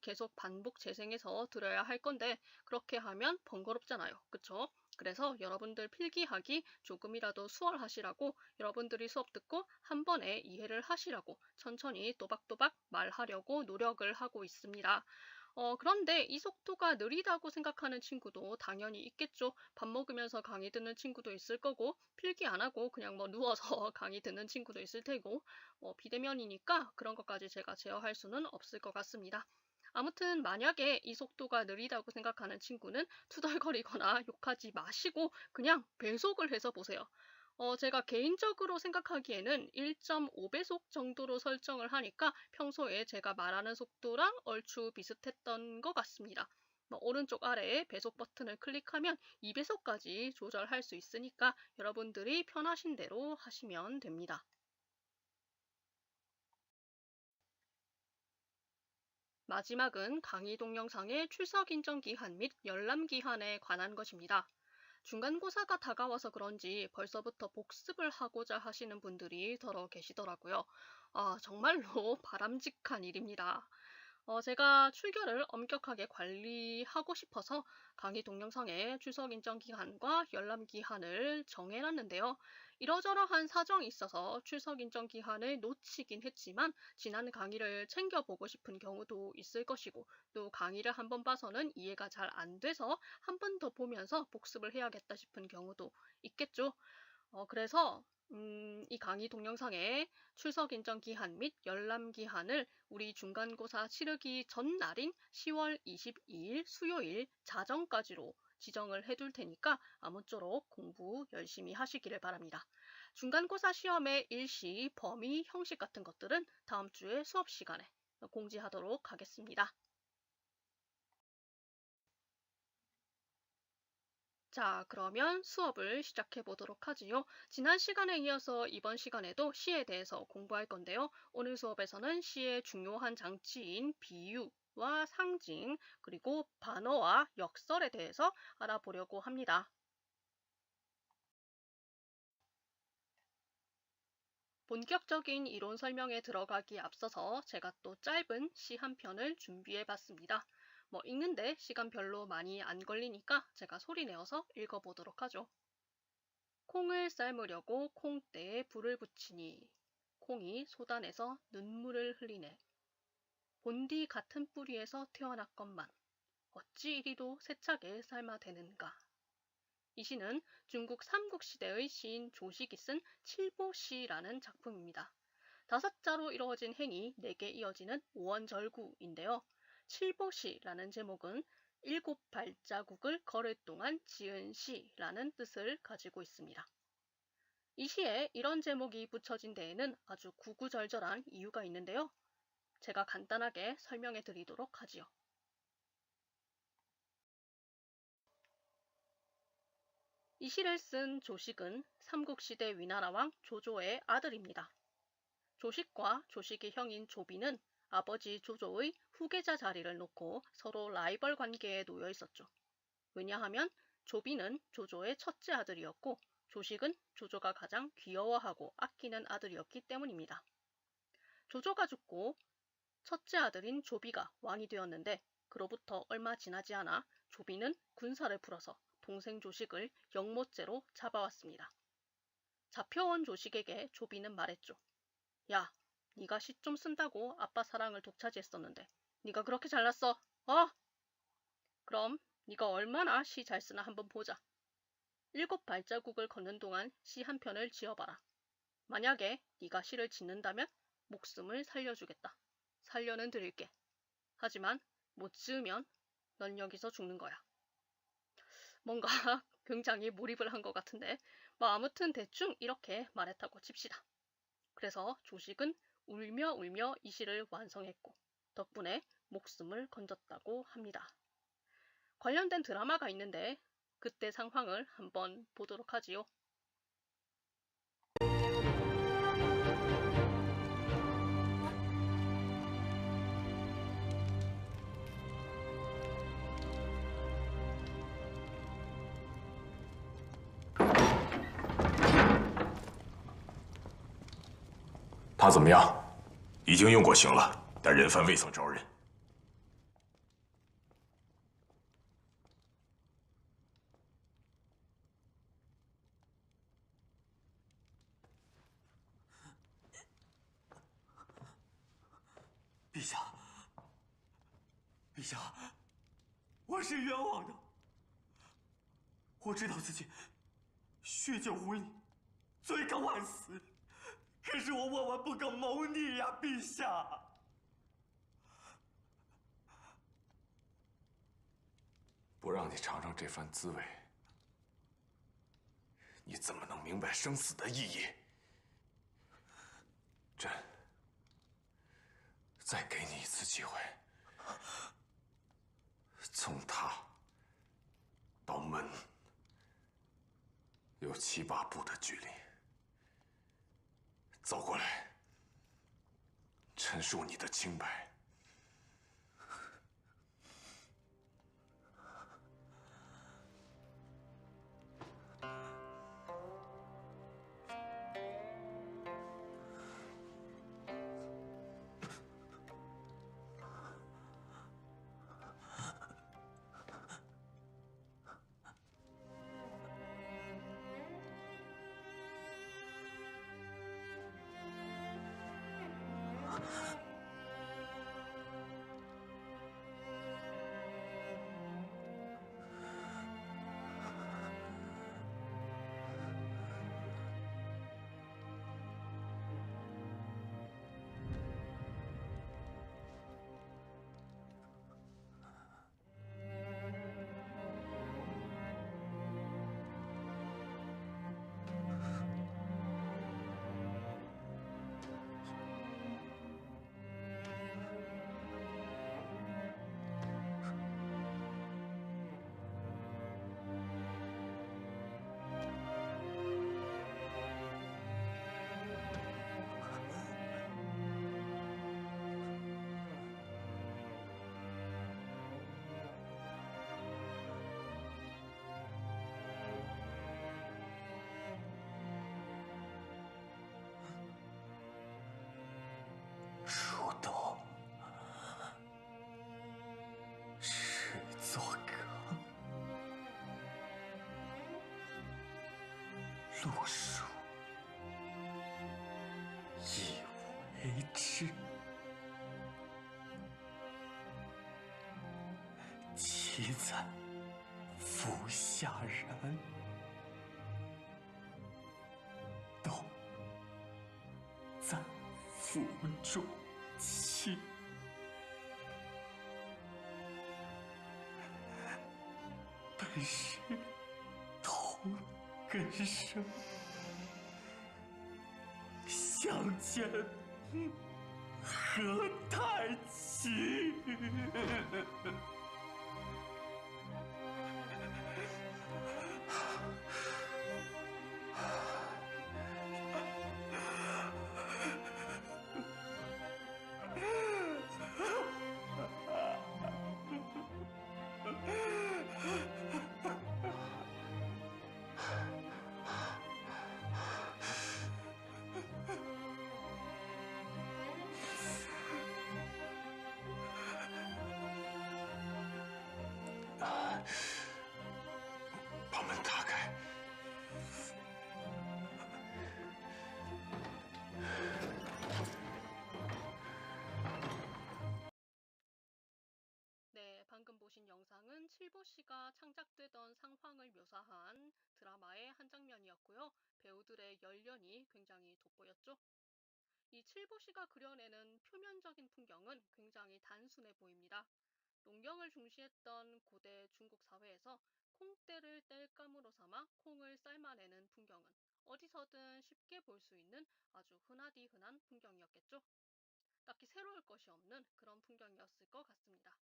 계속 반복 재생해서 들어야 할 건데 그렇게 하면 번거롭잖아요. 그쵸? 그래서 여러분들 필기하기 조금이라도 수월하시라고 여러분들이 수업 듣고 한 번에 이해를 하시라고 천천히 또박또박 말하려고 노력을 하고 있습니다. 그런데 이 속도가 느리다고 생각하는 친구도 당연히 있겠죠. 밥 먹으면서 강의 듣는 친구도 있을 거고, 필기 안 하고 그냥 뭐 누워서 강의 듣는 친구도 있을 테고, 비대면이니까 그런 것까지 제가 제어할 수는 없을 것 같습니다. 아무튼 만약에 이 속도가 느리다고 생각하는 친구는 투덜거리거나 욕하지 마시고 그냥 배속을 해서 보세요. 제가 개인적으로 생각하기에는 1.5배속 정도로 설정을 하니까 평소에 제가 말하는 속도랑 얼추 비슷했던 것 같습니다. 오른쪽 아래에 배속 버튼을 클릭하면 2배속까지 조절할 수 있으니까 여러분들이 편하신 대로 하시면 됩니다. 마지막은 강의 동영상의 출석 인정 기한 및 열람 기한에 관한 것입니다. 중간고사가 다가와서 그런지 벌써부터 복습을 하고자 하시는 분들이 더러 계시더라고요. 정말로 바람직한 일입니다. 제가 출결을 엄격하게 관리하고 싶어서 강의 동영상에 출석 인정 기한과 열람 기한을 정해놨는데요. 이러저러한 사정이 있어서 출석 인정 기한을 놓치긴 했지만 지난 강의를 챙겨보고 싶은 경우도 있을 것이고 또 강의를 한 번 봐서는 이해가 잘 안 돼서 한 번 더 보면서 복습을 해야겠다 싶은 경우도 있겠죠. 그래서 이 강의 동영상에 출석 인정 기한 및 열람 기한을 우리 중간고사 치르기 전날인 10월 22일 수요일 자정까지로 지정을 해둘 테니까 아무쪼록 공부 열심히 하시기를 바랍니다. 중간고사 시험의 일시, 범위, 형식 같은 것들은 다음 주에 수업 시간에 공지하도록 하겠습니다. 자, 그러면 수업을 시작해 보도록 하지요. 지난 시간에 이어서 이번 시간에도 시에 대해서 공부할 건데요. 오늘 수업에서는 시의 중요한 장치인 비유와 상징, 그리고 반어와 역설에 대해서 알아보려고 합니다. 본격적인 이론 설명에 들어가기 앞서서 제가 또 짧은 시 한 편을 준비해 봤습니다. 읽는데 시간 별로 많이 안 걸리니까 제가 소리 내어서 읽어보도록 하죠. 콩을 삶으려고 콩대에 불을 붙이니 콩이 소단에서 눈물을 흘리네. 본디 같은 뿌리에서 태어났건만 어찌 이리도 세차게 삶아대는가. 이 시는 중국 삼국시대의 시인 조식이 쓴 칠보시라는 작품입니다. 다섯 자로 이루어진 행이 4개 이어지는 오원절구인데요. 칠보시라는 제목은 일곱 발자국을 걸을 동안 지은 시라는 뜻을 가지고 있습니다. 이 시에 이런 제목이 붙여진 데에는 아주 구구절절한 이유가 있는데요. 제가 간단하게 설명해 드리도록 하지요. 이 시를 쓴 조식은 삼국시대 위나라왕 조조의 아들입니다. 조식과 조식의 형인 조비는 아버지 조조의 후계자 자리를 놓고 서로 라이벌 관계에 놓여 있었죠. 왜냐하면 조비는 조조의 첫째 아들이었고 조식은 조조가 가장 귀여워하고 아끼는 아들이었기 때문입니다. 조조가 죽고 첫째 아들인 조비가 왕이 되었는데 그로부터 얼마 지나지 않아 조비는 군사를 풀어서 동생 조식을 영모죄로 잡아왔습니다. 잡혀온 조식에게 조비는 말했죠. 야, 네가 시 좀 쓴다고 아빠 사랑을 독차지했었는데 네가 그렇게 잘났어? 그럼 네가 얼마나 시 잘 쓰나 한번 보자. 7발자국을 걷는 동안 시 한 편을 지어봐라. 만약에 네가 시를 짓는다면 목숨을 살려주겠다. 살려는 드릴게. 하지만 못 지으면 넌 여기서 죽는 거야. 뭔가 굉장히 몰입을 한 것 같은데 아무튼 대충 이렇게 말했다고 칩시다. 그래서 조식은 울며 울며 이 시를 완성했고 덕분에 목숨을 건졌다고 합니다. 관련된 드라마가 있는데 그때 상황을 한번 보도록 하지요.他怎么样？已经用过刑了，但人犯未曾招认。陛下，我是冤枉的。我知道自己血酒无义，罪该万死，可是我万万不敢谋逆呀，陛下。不让你尝尝这番滋味，你怎么能明白生死的意义？朕再给你一次机会，从塔到门有7、8步的距离，走过来，陈述你的清白。树洞，是座阁，路数已为之，其在府下人，都在府中妻。本是同根生，相见何太急。把门打开。네, 방금 보신 영상은 칠보씨가 창작되던 상황을 묘사한 드라마의 한 장면이었고요. 배우들의 열연이 굉장히 돋보였죠. 이 칠보씨가 그려내는 표면적인 풍경은 굉장히 단순해 보입니다. 농경을 중시했던 고대 중국 사회에서 콩대를 땔감으로 삼아 콩을 삶아내는 풍경은 어디서든 쉽게 볼 수 있는 아주 흔하디 흔한 풍경이었겠죠. 딱히 새로울 것이 없는 그런 풍경이었을 것 같습니다.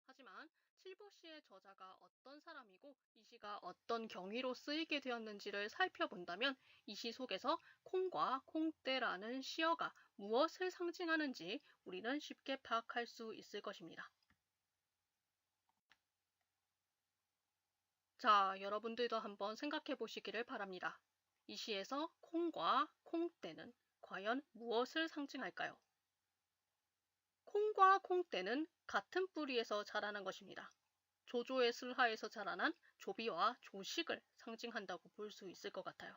하지만 칠보시의 저자가 어떤 사람이고 이 시가 어떤 경위로 쓰이게 되었는지를 살펴본다면 이 시 속에서 콩과 콩대라는 시어가 무엇을 상징하는지 우리는 쉽게 파악할 수 있을 것입니다. 자, 여러분들도 한번 생각해 보시기를 바랍니다. 이 시에서 콩과 콩대는 과연 무엇을 상징할까요? 콩과 콩대는 같은 뿌리에서 자라는 것입니다. 조조의 슬하에서 자라난 조비와 조식을 상징한다고 볼 수 있을 것 같아요.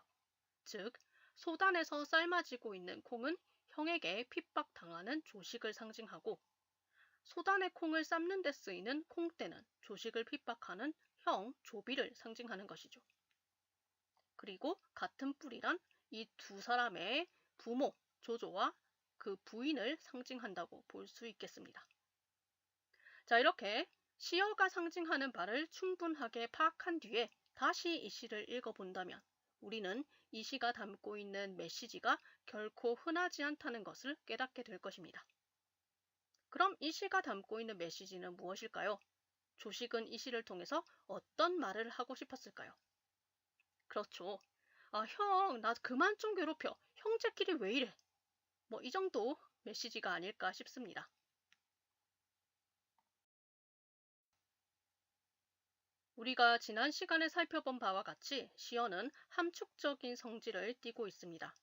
즉, 소단에서 삶아지고 있는 콩은 형에게 핍박당하는 조식을 상징하고 소단의 콩을 삶는 데 쓰이는 콩대는 조식을 핍박하는 형 조비를 상징하는 것이죠. 그리고 같은 뿔이란 이 두 사람의 부모 조조와 그 부인을 상징한다고 볼 수 있겠습니다. 자, 이렇게 시어가 상징하는 바를 충분하게 파악한 뒤에 다시 이 시를 읽어본다면 우리는 이 시가 담고 있는 메시지가 결코 흔하지 않다는 것을 깨닫게 될 것입니다. 그럼 이 시가 담고 있는 메시지는 무엇일까요? 조식은 이 시를 통해서 어떤 말을 하고 싶었을까요? 그렇죠. 형, 나 그만 좀 괴롭혀. 형제끼리 왜 이래? 뭐 이 정도 메시지가 아닐까 싶습니다. 우리가 지난 시간에 살펴본 바와 같이 시어는 함축적인 성질을 띠고 있습니다.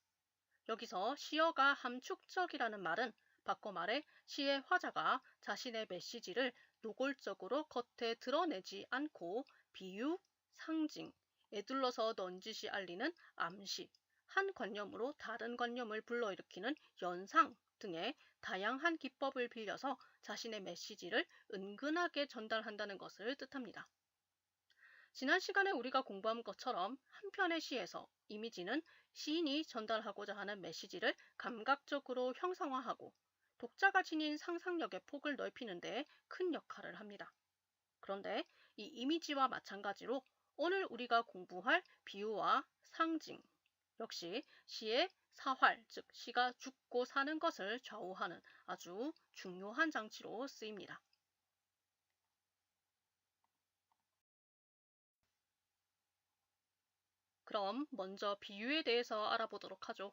여기서 시어가 함축적이라는 말은 바꿔 말해 시의 화자가 자신의 메시지를 노골적으로 겉에 드러내지 않고 비유, 상징, 에둘러서 넌지시 알리는 암시, 한 관념으로 다른 관념을 불러일으키는 연상 등의 다양한 기법을 빌려서 자신의 메시지를 은근하게 전달한다는 것을 뜻합니다. 지난 시간에 우리가 공부한 것처럼 한 편의 시에서 이미지는 시인이 전달하고자 하는 메시지를 감각적으로 형상화하고 독자가 지닌 상상력의 폭을 넓히는 데 큰 역할을 합니다. 그런데 이 이미지와 마찬가지로 오늘 우리가 공부할 비유와 상징 역시 시의 사활, 즉 시가 죽고 사는 것을 좌우하는 아주 중요한 장치로 쓰입니다. 그럼 먼저 비유에 대해서 알아보도록 하죠.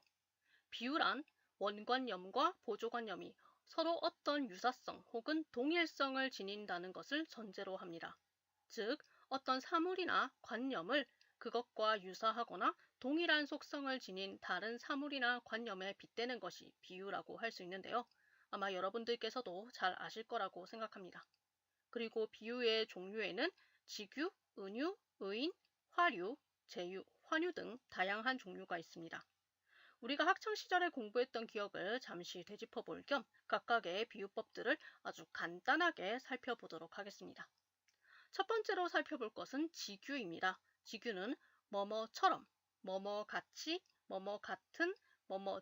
비유란 원관념과 보조관념이 서로 어떤 유사성 혹은 동일성을 지닌다는 것을 전제로 합니다. 즉, 어떤 사물이나 관념을 그것과 유사하거나 동일한 속성을 지닌 다른 사물이나 관념에 빗대는 것이 비유라고 할 수 있는데요. 아마 여러분들께서도 잘 아실 거라고 생각합니다. 그리고 비유의 종류에는 직유, 은유, 의인, 화류, 제유, 환유 등 다양한 종류가 있습니다. 우리가 학창시절에 공부했던 기억을 잠시 되짚어 볼 겸 각각의 비유법들을 아주 간단하게 살펴보도록 하겠습니다. 첫 번째로 살펴볼 것은 직유입니다. 직유는 뭐뭐처럼, 뭐뭐 같이, 뭐뭐 같은, 뭐뭐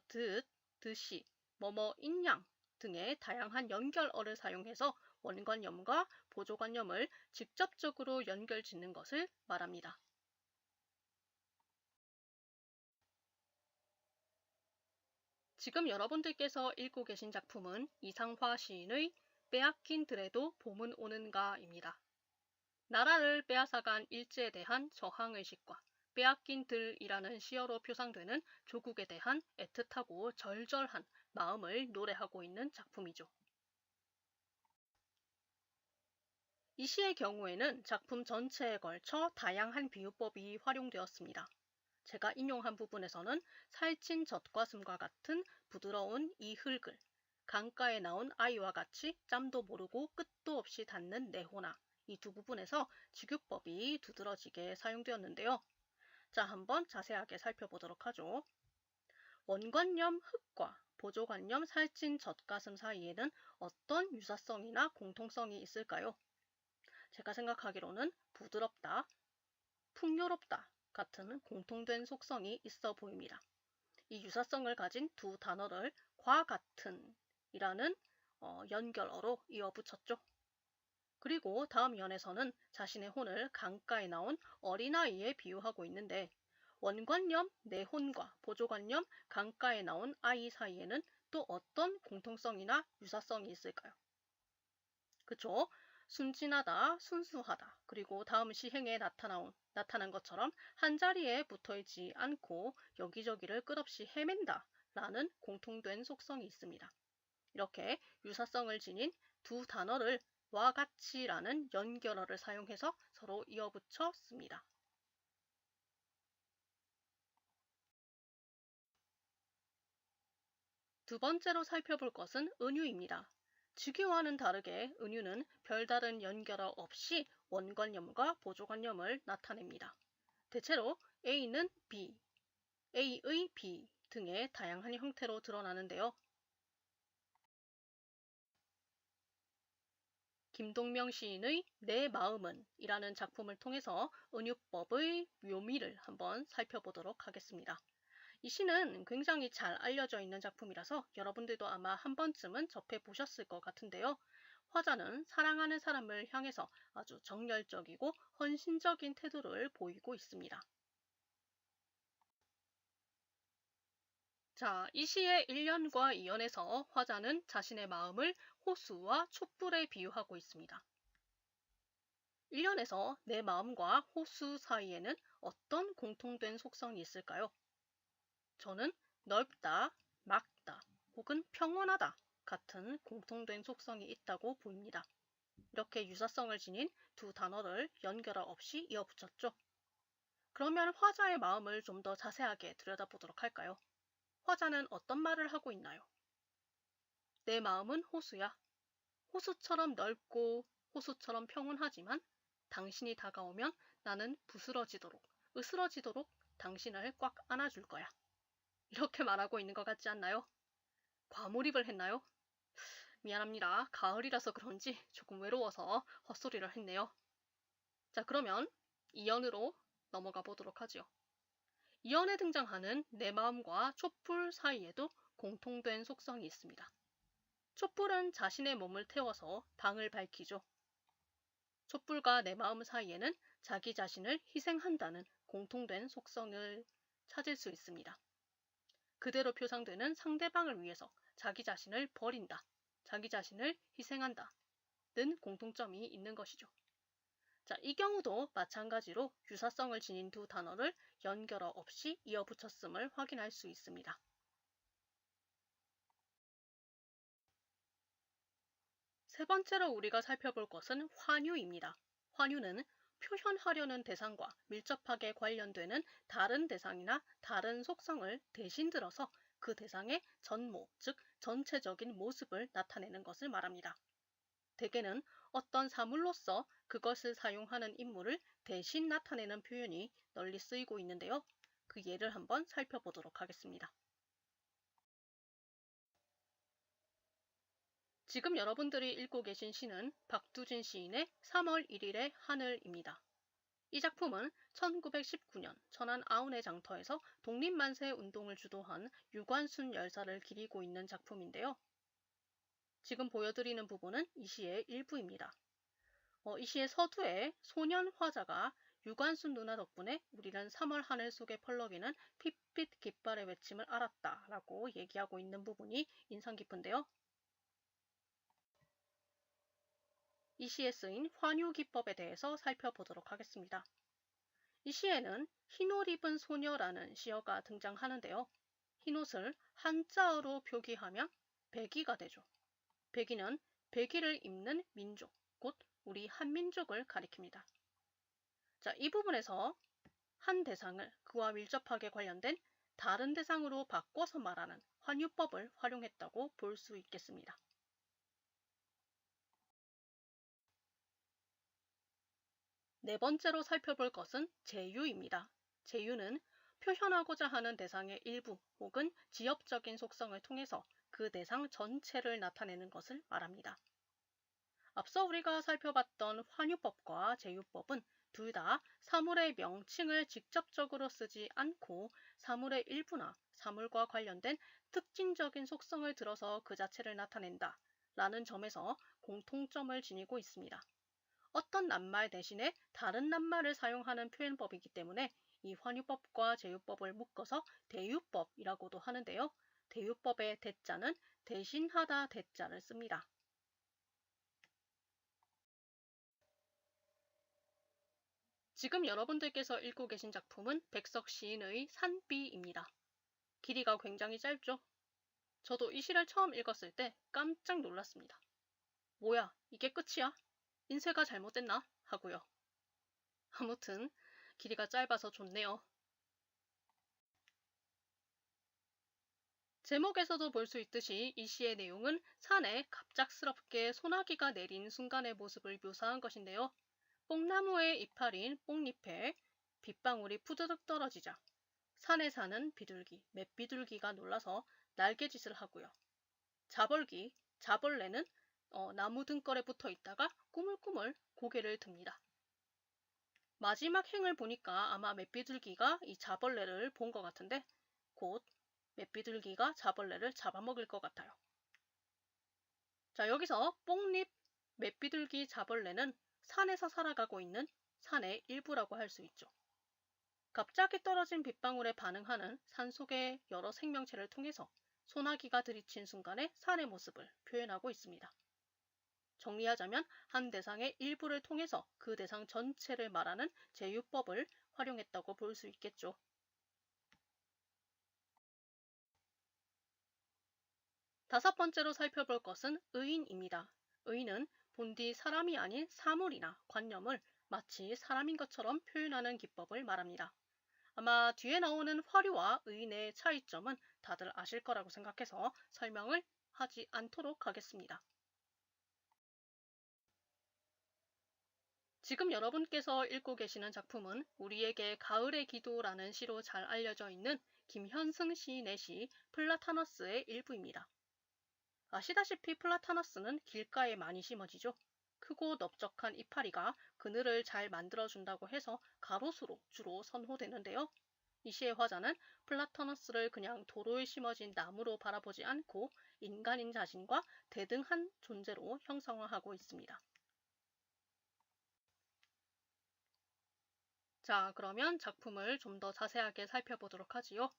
듯이, 뭐뭐인 양 등의 다양한 연결어를 사용해서 원관념과 보조관념을 직접적으로 연결짓는 것을 말합니다. 지금 여러분들께서 읽고 계신 작품은 이상화 시인의 빼앗긴 들에도 봄은 오는가입니다. 나라를 빼앗아간 일제에 대한 저항의식과 빼앗긴 들이라는 시어로 표상되는 조국에 대한 애틋하고 절절한 마음을 노래하고 있는 작품이죠. 이 시의 경우에는 작품 전체에 걸쳐 다양한 비유법이 활용되었습니다. 제가 인용한 부분에서는 살찐 젖가슴과 같은 부드러운 이 흙을, 강가에 나온 아이와 같이 짬도 모르고 끝도 없이 닿는 내호나, 이 두 부분에서 직유법이 두드러지게 사용되었는데요. 자, 한번 자세하게 살펴보도록 하죠. 원관념 흙과 보조관념 살찐 젖가슴 사이에는 어떤 유사성이나 공통성이 있을까요? 제가 생각하기로는 부드럽다, 풍요롭다 같은 공통된 속성이 있어 보입니다. 이 유사성을 가진 두 단어를 과 같은 이라는 연결어로 이어붙였죠. 그리고 다음 연에서는 자신의 혼을 강가에 나온 어린아이에 비유하고 있는데 원관념 내혼과 보조관념 강가에 나온 아이 사이에는 또 어떤 공통성이나 유사성이 있을까요? 그쵸? 순진하다, 순수하다, 그리고 다음 시행에 나타난 것처럼 한자리에 붙어있지 않고 여기저기를 끝없이 헤맨다 라는 공통된 속성이 있습니다. 이렇게 유사성을 지닌 두 단어를 와 같이라는 연결어를 사용해서 서로 이어붙여 씁니다. 두 번째로 살펴볼 것은 은유입니다. 직유와는 다르게 은유는 별다른 연결어 없이 원관념과 보조관념을 나타냅니다. 대체로 A는 B, A의 B 등의 다양한 형태로 드러나는데요. 김동명 시인의 내 마음은 이라는 작품을 통해서 은유법의 묘미를 한번 살펴보도록 하겠습니다. 이 시는 굉장히 잘 알려져 있는 작품이라서 여러분들도 아마 한 번쯤은 접해보셨을 것 같은데요. 화자는 사랑하는 사람을 향해서 아주 정열적이고 헌신적인 태도를 보이고 있습니다. 자, 이 시의 1년과 2연에서 화자는 자신의 마음을 호수와 촛불에 비유하고 있습니다. 1년에서 내 마음과 호수 사이에는 어떤 공통된 속성이 있을까요? 저는 넓다, 맑다, 혹은 평온하다 같은 공통된 속성이 있다고 보입니다. 이렇게 유사성을 지닌 두 단어를 연결어 없이 이어붙였죠. 그러면 화자의 마음을 좀 더 자세하게 들여다보도록 할까요? 화자는 어떤 말을 하고 있나요? 내 마음은 호수야. 호수처럼 넓고 호수처럼 평온하지만 당신이 다가오면 나는 부스러지도록, 으스러지도록 당신을 꽉 안아줄 거야. 이렇게 말하고 있는 것 같지 않나요? 과몰입을 했나요? 미안합니다. 가을이라서 그런지 조금 외로워서 헛소리를 했네요. 자, 그러면 2연으로 넘어가 보도록 하죠. 2연에 등장하는 내 마음과 촛불 사이에도 공통된 속성이 있습니다. 촛불은 자신의 몸을 태워서 방을 밝히죠. 촛불과 내 마음 사이에는 자기 자신을 희생한다는 공통된 속성을 찾을 수 있습니다. 그대로 표상되는 상대방을 위해서 자기 자신을 버린다, 자기 자신을 희생한다 는 공통점이 있는 것이죠. 자, 이 경우도 마찬가지로 유사성을 지닌 두 단어를 연결어 없이 이어붙였음을 확인할 수 있습니다. 세 번째로 우리가 살펴볼 것은 환유입니다. 환유는 표현하려는 대상과 밀접하게 관련되는 다른 대상이나 다른 속성을 대신 들어서 그 대상의 전모, 즉 전체적인 모습을 나타내는 것을 말합니다. 대개는 어떤 사물로서 그것을 사용하는 인물을 대신 나타내는 표현이 널리 쓰이고 있는데요. 그 예를 한번 살펴보도록 하겠습니다. 지금 여러분들이 읽고 계신 시는 박두진 시인의 3월 1일의 하늘입니다. 이 작품은 1919년 천안 아운의 장터에서 독립만세 운동을 주도한 유관순 열사를 기리고 있는 작품인데요. 지금 보여드리는 부분은 이 시의 일부입니다. 이 시의 서두에 소년 화자가 유관순 누나 덕분에 우리는 3월 하늘 속에 펄럭이는 핏빛 깃발의 외침을 알았다 라고 얘기하고 있는 부분이 인상 깊은데요. 이 시에 쓰인 환유 기법에 대해서 살펴보도록 하겠습니다. 이 시에는 흰옷 입은 소녀라는 시어가 등장하는데요. 흰옷을 한자어로 표기하면 백이가 되죠. 백이는 백이를 입는 민족, 곧 우리 한민족을 가리킵니다. 자, 이 부분에서 한 대상을 그와 밀접하게 관련된 다른 대상으로 바꿔서 말하는 환유법을 활용했다고 볼 수 있겠습니다. 네 번째로 살펴볼 것은 제유입니다. 제유는 표현하고자 하는 대상의 일부 혹은 지엽적인 속성을 통해서 그 대상 전체를 나타내는 것을 말합니다. 앞서 우리가 살펴봤던 환유법과 제유법은 둘 다 사물의 명칭을 직접적으로 쓰지 않고 사물의 일부나 사물과 관련된 특징적인 속성을 들어서 그 자체를 나타낸다 라는 점에서 공통점을 지니고 있습니다. 어떤 낱말 대신에 다른 낱말을 사용하는 표현법이기 때문에 이 환유법과 제유법을 묶어서 대유법이라고도 하는데요. 대유법의 대자는 대신하다 대자를 씁니다. 지금 여러분들께서 읽고 계신 작품은 백석 시인의 산비입니다. 길이가 굉장히 짧죠? 저도 이 시를 처음 읽었을 때 깜짝 놀랐습니다. 뭐야, 이게 끝이야? 인쇄가 잘못됐나? 하고요. 아무튼 길이가 짧아서 좋네요. 제목에서도 볼 수 있듯이 이 시의 내용은 산에 갑작스럽게 소나기가 내린 순간의 모습을 묘사한 것인데요. 뽕나무의 이파리인 뽕잎에 빗방울이 푸드득 떨어지자 산에 사는 비둘기, 맷비둘기가 놀라서 날개짓을 하고요. 자벌기, 자벌레는 나무 등걸에 붙어 있다가 꾸물꾸물 고개를 듭니다. 마지막 행을 보니까 아마 맷비둘기가 이 자벌레를 본 것 같은데 곧 맷비둘기가 자벌레를 잡아먹을 것 같아요. 자, 여기서 뽕잎 맷비둘기 자벌레는 산에서 살아가고 있는 산의 일부라고 할 수 있죠. 갑자기 떨어진 빗방울에 반응하는 산속의 여러 생명체를 통해서 소나기가 들이친 순간의 산의 모습을 표현하고 있습니다. 정리하자면 한 대상의 일부를 통해서 그 대상 전체를 말하는 제휴법을 활용했다고 볼 수 있겠죠. 다섯 번째로 살펴볼 것은 의인입니다. 의인은 본디 사람이 아닌 사물이나 관념을 마치 사람인 것처럼 표현하는 기법을 말합니다. 아마 뒤에 나오는 화류와 의인의 차이점은 다들 아실 거라고 생각해서 설명을 하지 않도록 하겠습니다. 지금 여러분께서 읽고 계시는 작품은 우리에게 가을의 기도라는 시로 잘 알려져 있는 김현승 시인의 시 플라타너스의 일부입니다. 아시다시피 플라타너스는 길가에 많이 심어지죠. 크고 넓적한 이파리가 그늘을 잘 만들어준다고 해서 가로수로 주로 선호되는데요. 이 시의 화자는 플라타너스를 그냥 도로에 심어진 나무로 바라보지 않고 인간인 자신과 대등한 존재로 형상화하고 있습니다. 자, 그러면 작품을 좀 더 자세하게 살펴보도록 하지요.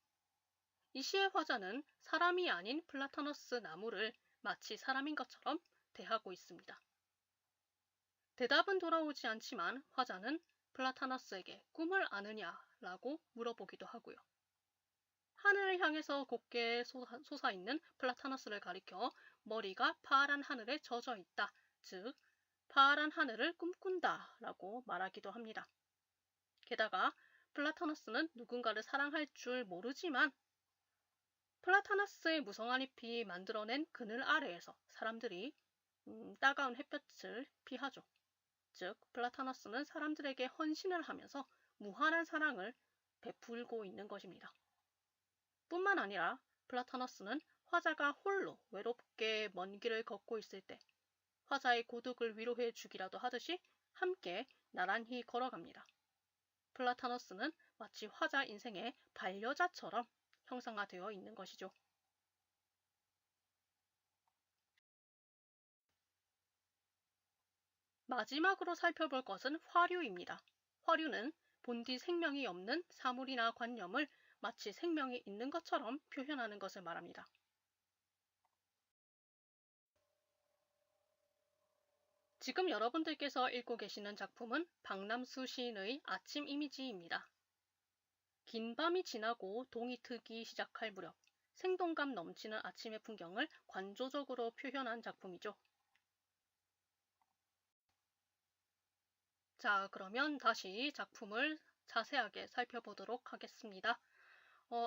이 시의 화자는 사람이 아닌 플라타너스 나무를 마치 사람인 것처럼 대하고 있습니다. 대답은 돌아오지 않지만 화자는 플라타너스에게 꿈을 아느냐라고 물어보기도 하고요. 하늘을 향해서 곱게 솟아있는 플라타너스를 가리켜 머리가 파란 하늘에 젖어 있다, 즉 파란 하늘을 꿈꾼다 라고 말하기도 합니다. 게다가 플라타너스는 누군가를 사랑할 줄 모르지만 플라타너스의 무성한 잎이 만들어낸 그늘 아래에서 사람들이 따가운 햇볕을 피하죠. 즉 플라타너스는 사람들에게 헌신을 하면서 무한한 사랑을 베풀고 있는 것입니다. 뿐만 아니라 플라타너스는 화자가 홀로 외롭게 먼 길을 걷고 있을 때 화자의 고독을 위로해 주기라도 하듯이 함께 나란히 걸어갑니다. 플라타너스는 마치 화자 인생의 반려자처럼 형상화되어 있는 것이죠. 마지막으로 살펴볼 것은 화류입니다. 화류는 본디 생명이 없는 사물이나 관념을 마치 생명이 있는 것처럼 표현하는 것을 말합니다. 지금 여러분들께서 읽고 계시는 작품은 박남수 시인의 아침 이미지입니다. 긴 밤이 지나고 동이 트기 시작할 무렵 생동감 넘치는 아침의 풍경을 관조적으로 표현한 작품이죠. 자, 그러면 다시 작품을 자세하게 살펴보도록 하겠습니다.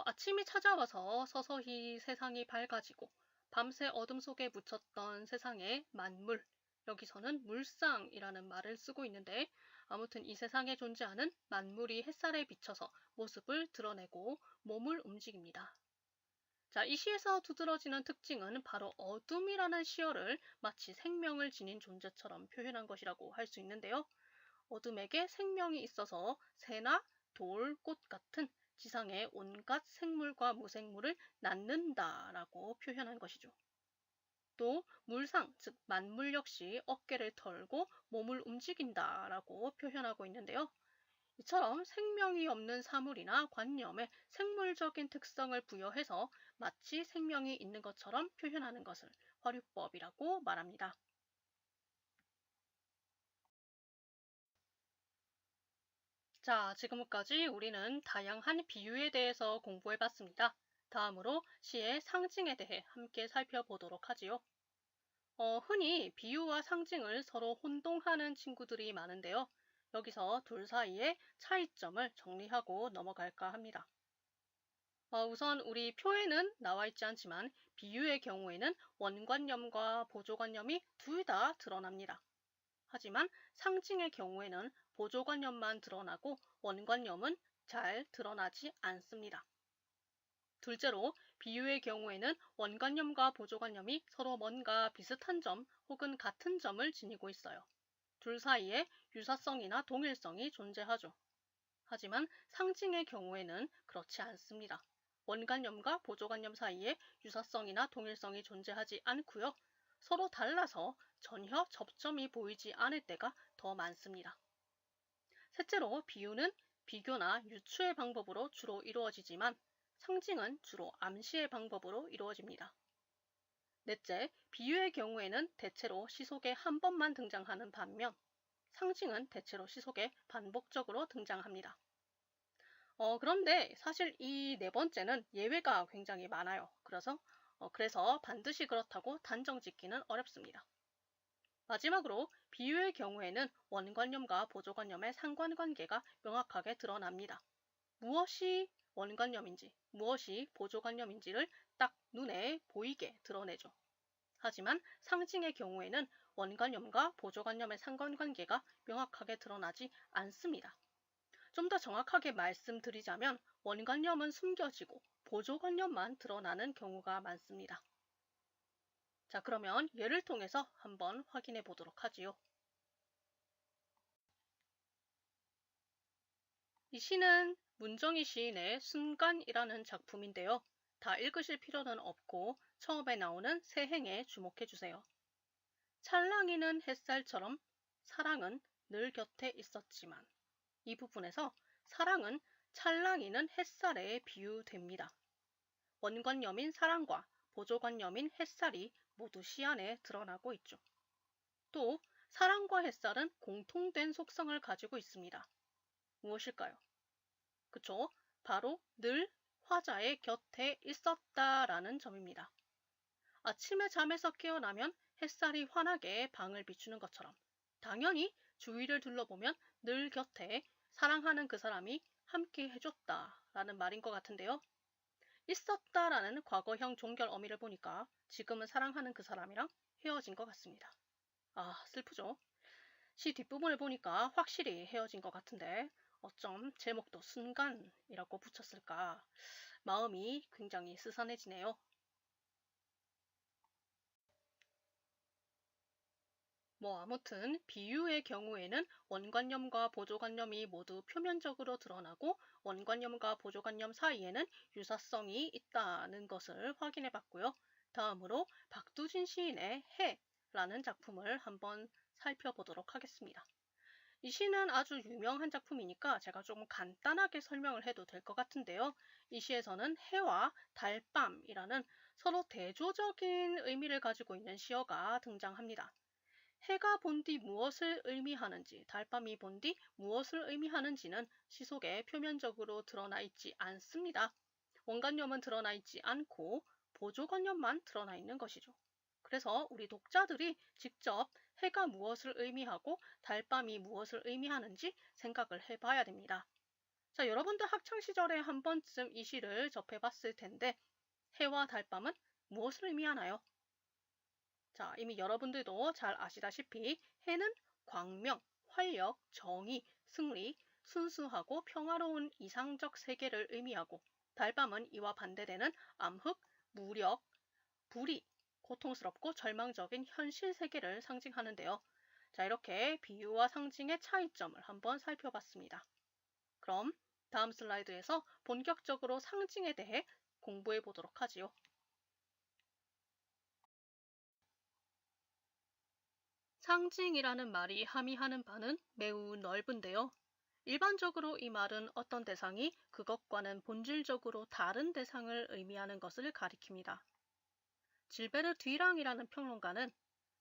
아침이 찾아와서 서서히 세상이 밝아지고 밤새 어둠 속에 묻혔던 세상의 만물, 여기서는 물상이라는 말을 쓰고 있는데 아무튼 이 세상에 존재하는 만물이 햇살에 비쳐서 모습을 드러내고 몸을 움직입니다. 자, 이 시에서 두드러지는 특징은 바로 어둠이라는 시어를 마치 생명을 지닌 존재처럼 표현한 것이라고 할 수 있는데요. 어둠에게 생명이 있어서 새나 돌, 꽃 같은 지상의 온갖 생물과 무생물을 낳는다라고 표현한 것이죠. 또 물상, 즉 만물 역시 어깨를 털고 몸을 움직인다라고 표현하고 있는데요. 이처럼 생명이 없는 사물이나 관념에 생물적인 특성을 부여해서 마치 생명이 있는 것처럼 표현하는 것을 화류법이라고 말합니다. 자, 지금까지 우리는 다양한 비유에 대해서 공부해봤습니다. 다음으로 시의 상징에 대해 함께 살펴보도록 하지요. 흔히 비유와 상징을 서로 혼동하는 친구들이 많은데요. 여기서 둘 사이의 차이점을 정리하고 넘어갈까 합니다. 우선 우리 표에는 나와 있지 않지만 비유의 경우에는 원관념과 보조관념이 둘 다 드러납니다. 하지만 상징의 경우에는 보조관념만 드러나고 원관념은 잘 드러나지 않습니다. 둘째로 비유의 경우에는 원관념과 보조관념이 서로 뭔가 비슷한 점 혹은 같은 점을 지니고 있어요. 둘 사이에 유사성이나 동일성이 존재하죠. 하지만 상징의 경우에는 그렇지 않습니다. 원관념과 보조관념 사이에 유사성이나 동일성이 존재하지 않고요. 서로 달라서 전혀 접점이 보이지 않을 때가 더 많습니다. 셋째로 비유는 비교나 유추의 방법으로 주로 이루어지지만 상징은 주로 암시의 방법으로 이루어집니다. 넷째, 비유의 경우에는 대체로 시속에 한 번만 등장하는 반면 상징은 대체로 시속에 반복적으로 등장합니다. 그런데 사실 이 네 번째는 예외가 굉장히 많아요. 그래서 반드시 그렇다고 단정 짓기는 어렵습니다. 마지막으로 비유의 경우에는 원관념과 보조관념의 상관관계가 명확하게 드러납니다. 무엇이 원관념인지, 무엇이 보조관념인지를 딱 눈에 보이게 드러내죠. 하지만 상징의 경우에는 원관념과 보조관념의 상관관계가 명확하게 드러나지 않습니다. 좀 더 정확하게 말씀드리자면 원관념은 숨겨지고 보조관념만 드러나는 경우가 많습니다. 자, 그러면 예를 통해서 한번 확인해 보도록 하지요. 이 시는 문정희 시인의 순간이라는 작품인데요. 다 읽으실 필요는 없고 처음에 나오는 세 행에 주목해 주세요. 찰랑이는 햇살처럼 사랑은 늘 곁에 있었지만 이 부분에서 사랑은 찰랑이는 햇살에 비유됩니다. 원관념인 사랑과 보조관념인 햇살이 모두 시 안에 드러나고 있죠. 또 사랑과 햇살은 공통된 속성을 가지고 있습니다. 무엇일까요? 그쵸? 바로 늘 화자의 곁에 있었다라는 점입니다. 아침에 잠에서 깨어나면 햇살이 환하게 방을 비추는 것처럼 당연히 주위를 둘러보면 늘 곁에 사랑하는 그 사람이 함께 해줬다라는 말인 것 같은데요. 있었다라는 과거형 종결 어미를 보니까 지금은 사랑하는 그 사람이랑 헤어진 것 같습니다. 아, 슬프죠? 시 뒷부분을 보니까 확실히 헤어진 것 같은데 어쩜 제목도 순간이라고 붙였을까? 마음이 굉장히 스산해지네요. 아무튼 비유의 경우에는 원관념과 보조관념이 모두 표면적으로 드러나고 원관념과 보조관념 사이에는 유사성이 있다는 것을 확인해 봤고요. 다음으로 박두진 시인의 해라는 작품을 한번 살펴보도록 하겠습니다. 이 시는 아주 유명한 작품이니까 제가 좀 간단하게 설명을 해도 될 것 같은데요. 이 시에서는 해와 달밤이라는 서로 대조적인 의미를 가지고 있는 시어가 등장합니다. 해가 본 뒤 무엇을 의미하는지, 달밤이 본 뒤 무엇을 의미하는지는 시 속에 표면적으로 드러나 있지 않습니다. 원관념은 드러나 있지 않고 보조관념만 드러나 있는 것이죠. 그래서 우리 독자들이 직접 해가 무엇을 의미하고 달밤이 무엇을 의미하는지 생각을 해봐야 됩니다. 자, 여러분들 학창시절에 한 번쯤 이 시를 접해봤을 텐데 해와 달밤은 무엇을 의미하나요? 자, 이미 여러분들도 잘 아시다시피 해는 광명, 활력, 정의, 승리, 순수하고 평화로운 이상적 세계를 의미하고 달밤은 이와 반대되는 암흑, 무력, 불의, 고통스럽고 절망적인 현실 세계를 상징하는데요. 자, 이렇게 비유와 상징의 차이점을 한번 살펴봤습니다. 그럼 다음 슬라이드에서 본격적으로 상징에 대해 공부해 보도록 하지요. 상징이라는 말이 함의하는 바는 매우 넓은데요. 일반적으로 이 말은 어떤 대상이 그것과는 본질적으로 다른 대상을 의미하는 것을 가리킵니다. 질베르 뒤랑이라는 평론가는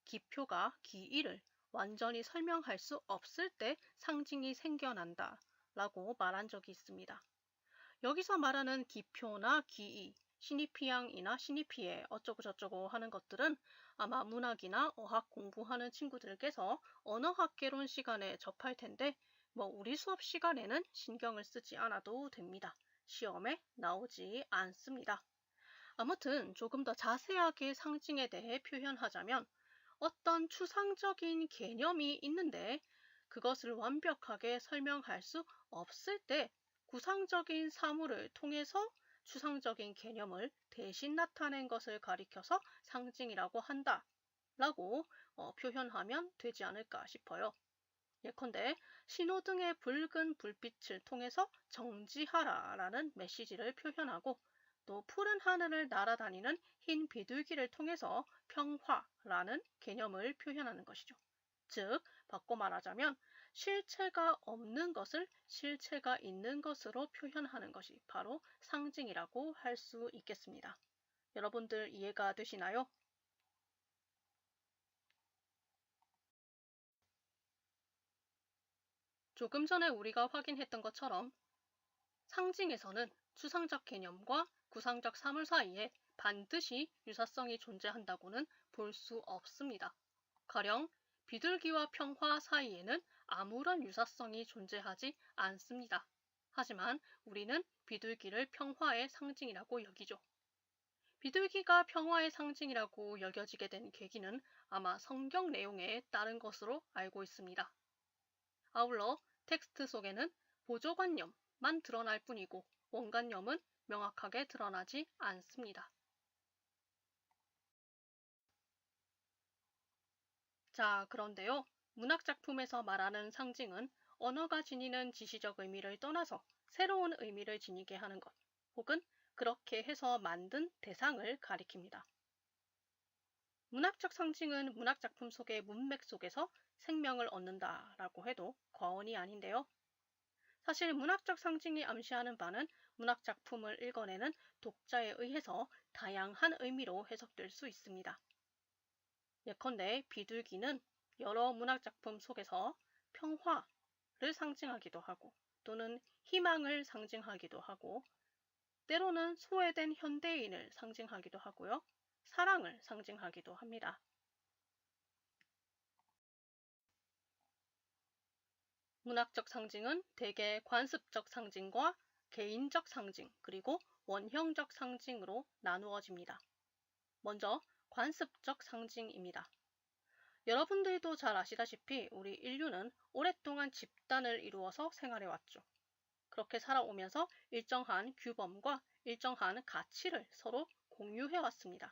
기표가 기이를 완전히 설명할 수 없을 때 상징이 생겨난다 라고 말한 적이 있습니다. 여기서 말하는 기표나 기이, 시니피앙이나 시니피에 어쩌고저쩌고 하는 것들은 아마 문학이나 어학 공부하는 친구들께서 언어학개론 시간에 접할 텐데 우리 수업 시간에는 신경을 쓰지 않아도 됩니다. 시험에 나오지 않습니다. 아무튼 조금 더 자세하게 상징에 대해 표현하자면 어떤 추상적인 개념이 있는데 그것을 완벽하게 설명할 수 없을 때 구상적인 사물을 통해서 추상적인 개념을 대신 나타낸 것을 가리켜서 상징이라고 한다 라고 표현하면 되지 않을까 싶어요. 예컨대 신호등의 붉은 불빛을 통해서 정지하라 라는 메시지를 표현하고, 또 푸른 하늘을 날아다니는 흰 비둘기를 통해서 평화라는 개념을 표현하는 것이죠. 즉, 바꿔 말하자면 실체가 없는 것을 실체가 있는 것으로 표현하는 것이 바로 상징이라고 할 수 있겠습니다. 여러분들 이해가 되시나요? 조금 전에 우리가 확인했던 것처럼 상징에서는 추상적 개념과 구상적 사물 사이에 반드시 유사성이 존재한다고는 볼 수 없습니다. 가령 비둘기와 평화 사이에는 아무런 유사성이 존재하지 않습니다. 하지만 우리는 비둘기를 평화의 상징이라고 여기죠. 비둘기가 평화의 상징이라고 여겨지게 된 계기는 아마 성경 내용에 따른 것으로 알고 있습니다. 아울러 텍스트 속에는 보조관념만 드러날 뿐이고 원관념은 명확하게 드러나지 않습니다. 자, 그런데요. 문학작품에서 말하는 상징은 언어가 지니는 지시적 의미를 떠나서 새로운 의미를 지니게 하는 것, 혹은 그렇게 해서 만든 대상을 가리킵니다. 문학적 상징은 문학작품 속의 문맥 속에서 생명을 얻는다라고 해도 과언이 아닌데요. 사실 문학적 상징이 암시하는 바는 문학작품을 읽어내는 독자에 의해서 다양한 의미로 해석될 수 있습니다. 예컨대 비둘기는 여러 문학작품 속에서 평화를 상징하기도 하고, 또는 희망을 상징하기도 하고, 때로는 소외된 현대인을 상징하기도 하고요. 사랑을 상징하기도 합니다. 문학적 상징은 대개 관습적 상징과 개인적 상징, 그리고 원형적 상징으로 나누어집니다. 먼저 관습적 상징입니다. 여러분들도 잘 아시다시피 우리 인류는 오랫동안 집단을 이루어서 생활해왔죠. 그렇게 살아오면서 일정한 규범과 일정한 가치를 서로 공유해왔습니다.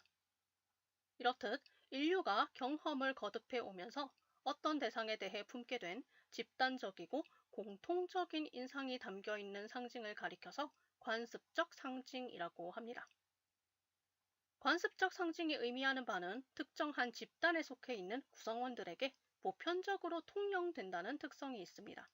이렇듯 인류가 경험을 거듭해 오면서 어떤 대상에 대해 품게 된 집단적이고 공통적인 인상이 담겨 있는 상징을 가리켜서 관습적 상징이라고 합니다. 관습적 상징이 의미하는 바는 특정한 집단에 속해 있는 구성원들에게 보편적으로 통용된다는 특성이 있습니다.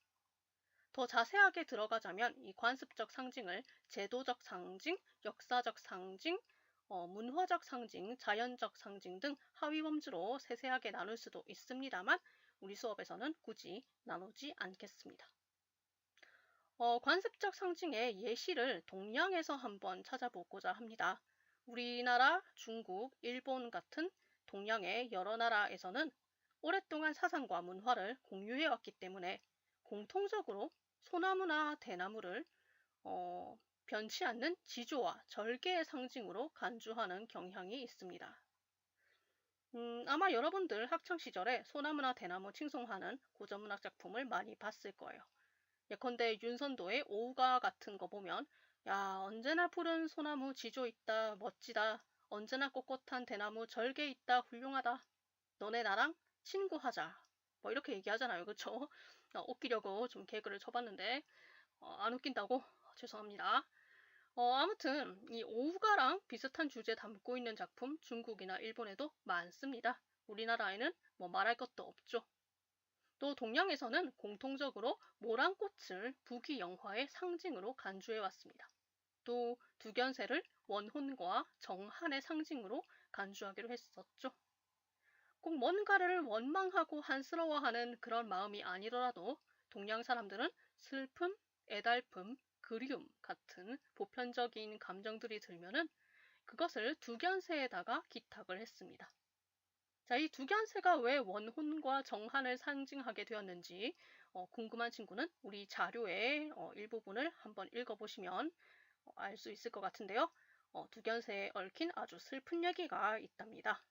더 자세하게 들어가자면 이 관습적 상징을 제도적 상징, 역사적 상징, 문화적 상징, 자연적 상징 등 하위 범주로 세세하게 나눌 수도 있습니다만 우리 수업에서는 굳이 나누지 않겠습니다. 관습적 상징의 예시를 동양에서 한번 찾아보고자 합니다. 우리나라, 중국, 일본 같은 동양의 여러 나라에서는 오랫동안 사상과 문화를 공유해왔기 때문에 공통적으로 소나무나 대나무를 변치 않는 지조와 절개의 상징으로 간주하는 경향이 있습니다. 아마 여러분들 학창시절에 소나무나 대나무 칭송하는 고전문학 작품을 많이 봤을 거예요. 예컨대 윤선도의 오우가 같은 거 보면 야, 언제나 푸른 소나무 지조 있다, 멋지다. 언제나 꼿꼿한 대나무 절개 있다, 훌륭하다. 너네 나랑 친구하자. 뭐 이렇게 얘기하잖아요. 그쵸? 웃기려고 좀 개그를 쳐봤는데 안 웃긴다고? 죄송합니다. 아무튼 이 오우가랑 비슷한 주제 담고 있는 작품 중국이나 일본에도 많습니다. 우리나라에는 뭐 말할 것도 없죠. 또 동양에서는 공통적으로 모란꽃을 부귀영화의 상징으로 간주해 왔습니다. 또 두견새를 원혼과 정한의 상징으로 간주하기로 했었죠. 꼭 뭔가를 원망하고 한스러워하는 그런 마음이 아니더라도 동양 사람들은 슬픔, 애달픔, 그리움 같은 보편적인 감정들이 들면은 그것을 두견새에다가 기탁을 했습니다. 자, 이 두견새가 왜 원혼과 정한을 상징하게 되었는지 궁금한 친구는 우리 자료의 일부분을 한번 읽어보시면 알 수 있을 것 같은데요. 두견새에 얽힌 아주 슬픈 얘기가 있답니다.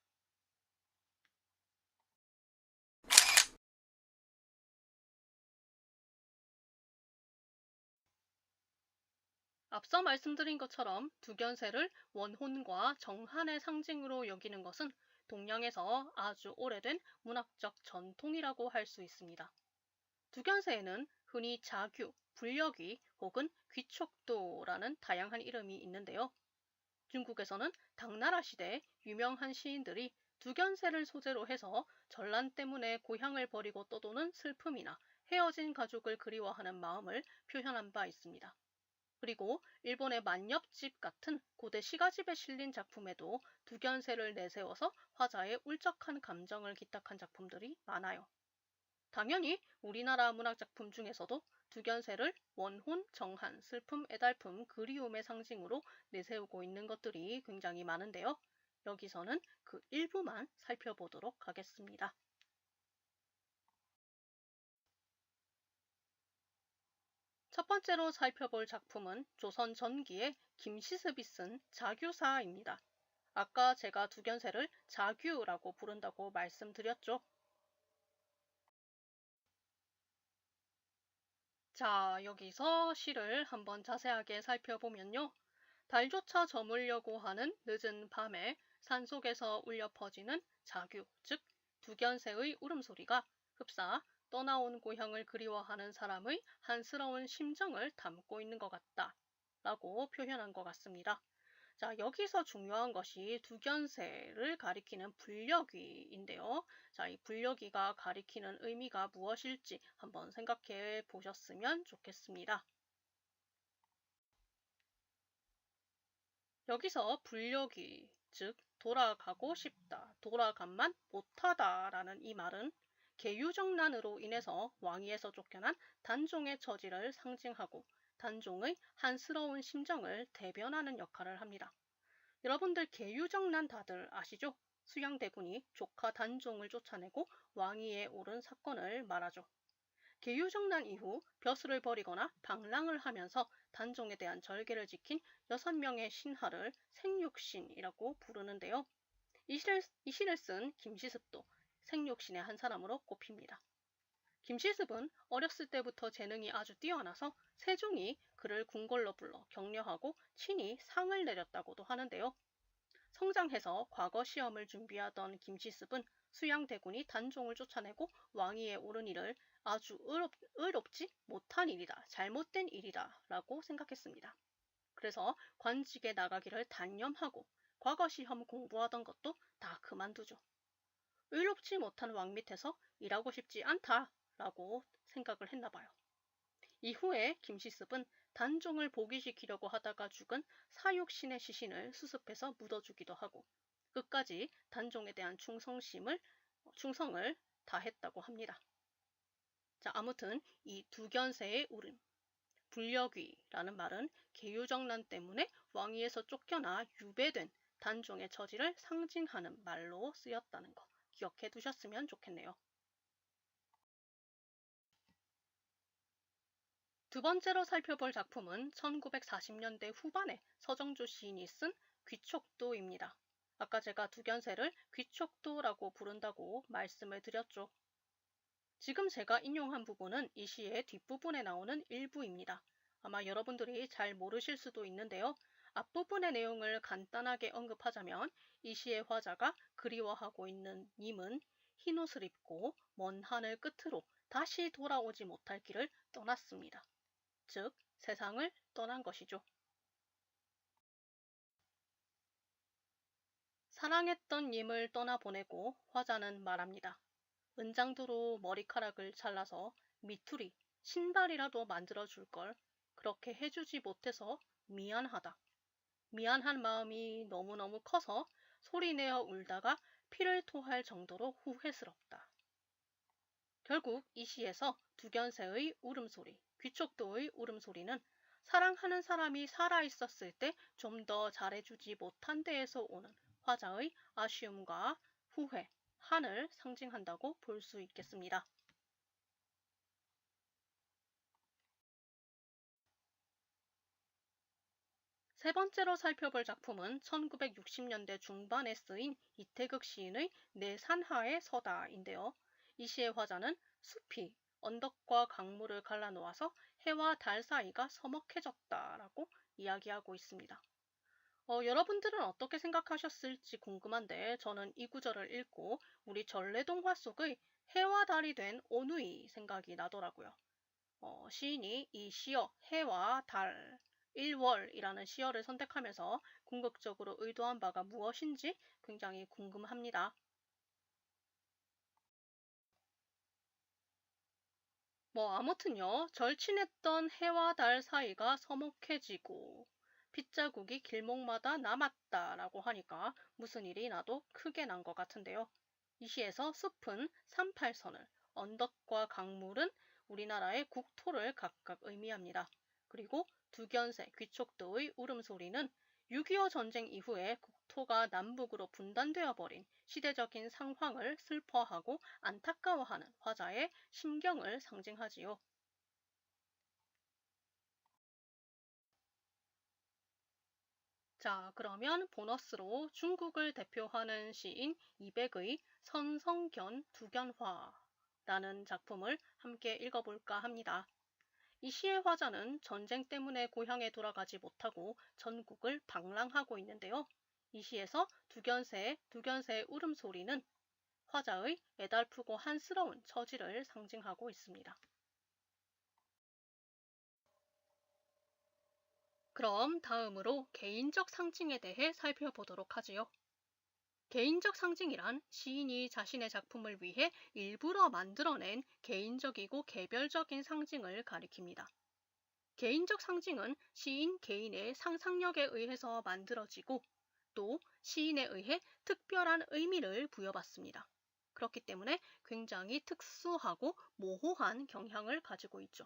앞서 말씀드린 것처럼 두견새를 원혼과 정한의 상징으로 여기는 것은 동양에서 아주 오래된 문학적 전통이라고 할 수 있습니다. 두견새에는 흔히 자규, 불력귀 혹은 귀촉도라는 다양한 이름이 있는데요. 중국에서는 당나라 시대 유명한 시인들이 두견새를 소재로 해서 전란 때문에 고향을 버리고 떠도는 슬픔이나 헤어진 가족을 그리워하는 마음을 표현한 바 있습니다. 그리고 일본의 만엽집 같은 고대 시가집에 실린 작품에도 두견새를 내세워서 화자의 울적한 감정을 기탁한 작품들이 많아요. 당연히 우리나라 문학작품 중에서도 두견새를 원혼, 정한, 슬픔, 애달픔, 그리움의 상징으로 내세우고 있는 것들이 굉장히 많은데요. 여기서는 그 일부만 살펴보도록 하겠습니다. 첫 번째로 살펴볼 작품은 조선 전기의 김시습이 쓴 자규사입니다. 아까 제가 두견새를 자규라고 부른다고 말씀드렸죠. 자, 여기서 시를 한번 자세하게 살펴보면요. 달조차 저물려고 하는 늦은 밤에 산속에서 울려 퍼지는 자규, 즉 두견새의 울음소리가 흡사 떠나온 고향을 그리워하는 사람의 한스러운 심정을 담고 있는 것 같다 라고 표현한 것 같습니다. 자, 여기서 중요한 것이 두견새를 가리키는 불력귀인데요. 자, 이 불력귀가 가리키는 의미가 무엇일지 한번 생각해 보셨으면 좋겠습니다. 여기서 불력귀, 즉 돌아가고 싶다, 돌아감만 못하다 라는 이 말은 계유정난으로 인해서 왕위에서 쫓겨난 단종의 처지를 상징하고 단종의 한스러운 심정을 대변하는 역할을 합니다. 여러분들 계유정난 다들 아시죠? 수양대군이 조카 단종을 쫓아내고 왕위에 오른 사건을 말하죠. 계유정난 이후 벼슬을 버리거나 방랑을 하면서 단종에 대한 절개를 지킨 6명의 신하를 생육신이라고 부르는데요. 이 시를 쓴 김시습도 생육신의 한 사람으로 꼽힙니다. 김시습은 어렸을 때부터 재능이 아주 뛰어나서 세종이 그를 궁궐로 불러 격려하고 친히 상을 내렸다고도 하는데요. 성장해서 과거 시험을 준비하던 김시습은 수양대군이 단종을 쫓아내고 왕위에 오른 일을 아주 의롭지 못한 일이다, 잘못된 일이다 라고 생각했습니다. 그래서 관직에 나가기를 단념하고 과거 시험 공부하던 것도 다 그만두죠. 의롭지 못한 왕 밑에서 일하고 싶지 않다 라고 생각을 했나 봐요. 이후에 김시습은 단종을 복위시키려고 하다가 죽은 사육신의 시신을 수습해서 묻어주기도 하고 끝까지 단종에 대한 충성을 다했다고 합니다. 자, 아무튼 이 두견새의 울음, 불력귀라는 말은 계유정난 때문에 왕위에서 쫓겨나 유배된 단종의 처지를 상징하는 말로 쓰였다는 거 기억해 두셨으면 좋겠네요. 두 번째로 살펴볼 작품은 1940년대 후반에 서정조 시인이 쓴 귀촉도입니다. 아까 제가 두견새를 귀촉도라고 부른다고 말씀을 드렸죠. 지금 제가 인용한 부분은 이 시의 뒷부분에 나오는 일부입니다. 아마 여러분들이 잘 모르실 수도 있는데요. 앞부분의 내용을 간단하게 언급하자면 이 시의 화자가 그리워하고 있는 님은 흰옷을 입고 먼 하늘 끝으로 다시 돌아오지 못할 길을 떠났습니다. 즉, 세상을 떠난 것이죠. 사랑했던 님을 떠나보내고 화자는 말합니다. 은장도로 머리카락을 잘라서 미투리, 신발이라도 만들어줄 걸 그렇게 해주지 못해서 미안하다. 미안한 마음이 너무너무 커서 소리내어 울다가 피를 토할 정도로 후회스럽다. 결국 이 시에서 두견새의 울음소리, 귀촉도의 울음소리는 사랑하는 사람이 살아있었을 때 좀 더 잘해주지 못한 데에서 오는 화자의 아쉬움과 후회, 한을 상징한다고 볼 수 있겠습니다. 세 번째로 살펴볼 작품은 1960년대 중반에 쓰인 이태극 시인의 내 산하의 서다인데요. 이 시의 화자는 숲이 언덕과 강물을 갈라놓아서 해와 달 사이가 서먹해졌다라고 이야기하고 있습니다. 여러분들은 어떻게 생각하셨을지 궁금한데 저는 이 구절을 읽고 우리 전래동화 속의 해와 달이 된 오누이 생각이 나더라고요. 시인이 이 시어 해와 달, 일월이라는 시어를 선택하면서 궁극적으로 의도한 바가 무엇인지 굉장히 궁금합니다. 아무튼요, 절친했던 해와 달 사이가 서먹해지고 빗자국이 길목마다 남았다라고 하니까 무슨 일이 나도 크게 난 것 같은데요. 이 시에서 숲은 38선을, 언덕과 강물은 우리나라의 국토를 각각 의미합니다. 그리고 두견새, 귀족도의 울음소리는 6.25 전쟁 이후에 국토가 남북으로 분단되어 버린 시대적인 상황을 슬퍼하고 안타까워하는 화자의 심경을 상징하지요. 자, 그러면 보너스로 중국을 대표하는 시인 이백의 선성견 두견화라는 작품을 함께 읽어볼까 합니다. 이 시의 화자는 전쟁 때문에 고향에 돌아가지 못하고 전국을 방랑하고 있는데요. 이 시에서 두견새의 울음소리는 화자의 애달프고 한스러운 처지를 상징하고 있습니다. 그럼 다음으로 개인적 상징에 대해 살펴보도록 하지요. 개인적 상징이란 시인이 자신의 작품을 위해 일부러 만들어낸 개인적이고 개별적인 상징을 가리킵니다. 개인적 상징은 시인 개인의 상상력에 의해서 만들어지고 또 시인에 의해 특별한 의미를 부여받습니다. 그렇기 때문에 굉장히 특수하고 모호한 경향을 가지고 있죠.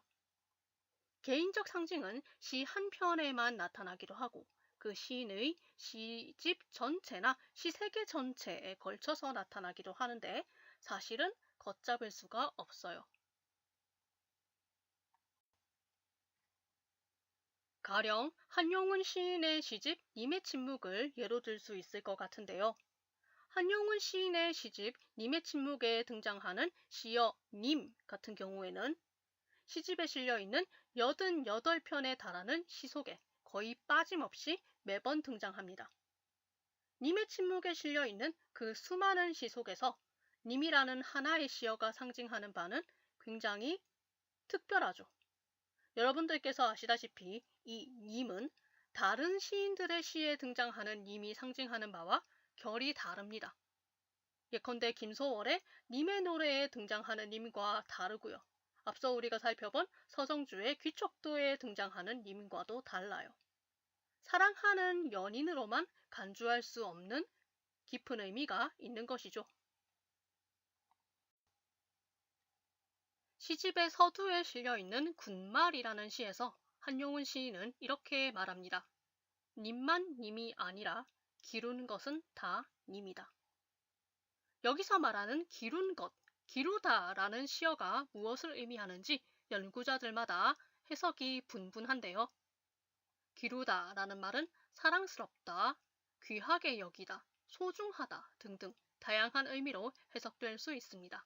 개인적 상징은 시 한 편에만 나타나기도 하고 그 시인의 시집 전체나 시세계 전체에 걸쳐서 나타나기도 하는데 사실은 걷잡을 수가 없어요. 가령 한용운 시인의 시집 님의 침묵을 예로 들 수 있을 것 같은데요. 한용운 시인의 시집 님의 침묵에 등장하는 시어 님 같은 경우에는 시집에 실려있는 88편에 달하는 시속에 거의 빠짐없이 매번 등장합니다. 님의 침묵에 실려있는 그 수많은 시속에서 님이라는 하나의 시어가 상징하는 바는 굉장히 특별하죠. 여러분들께서 아시다시피 이 님은 다른 시인들의 시에 등장하는 님이 상징하는 바와 결이 다릅니다. 예컨대 김소월의 님의 노래에 등장하는 님과 다르고요. 앞서 우리가 살펴본 서정주의 귀척도에 등장하는 님과도 달라요. 사랑하는 연인으로만 간주할 수 없는 깊은 의미가 있는 것이죠. 시집의 서두에 실려있는 군말이라는 시에서 한용운 시인은 이렇게 말합니다. 님만 님이 아니라 기룬 것은 다 님이다. 여기서 말하는 기룬 것, 기루다라는 시어가 무엇을 의미하는지 연구자들마다 해석이 분분한데요. 기루다라는 말은 사랑스럽다, 귀하게 여기다, 소중하다 등등 다양한 의미로 해석될 수 있습니다.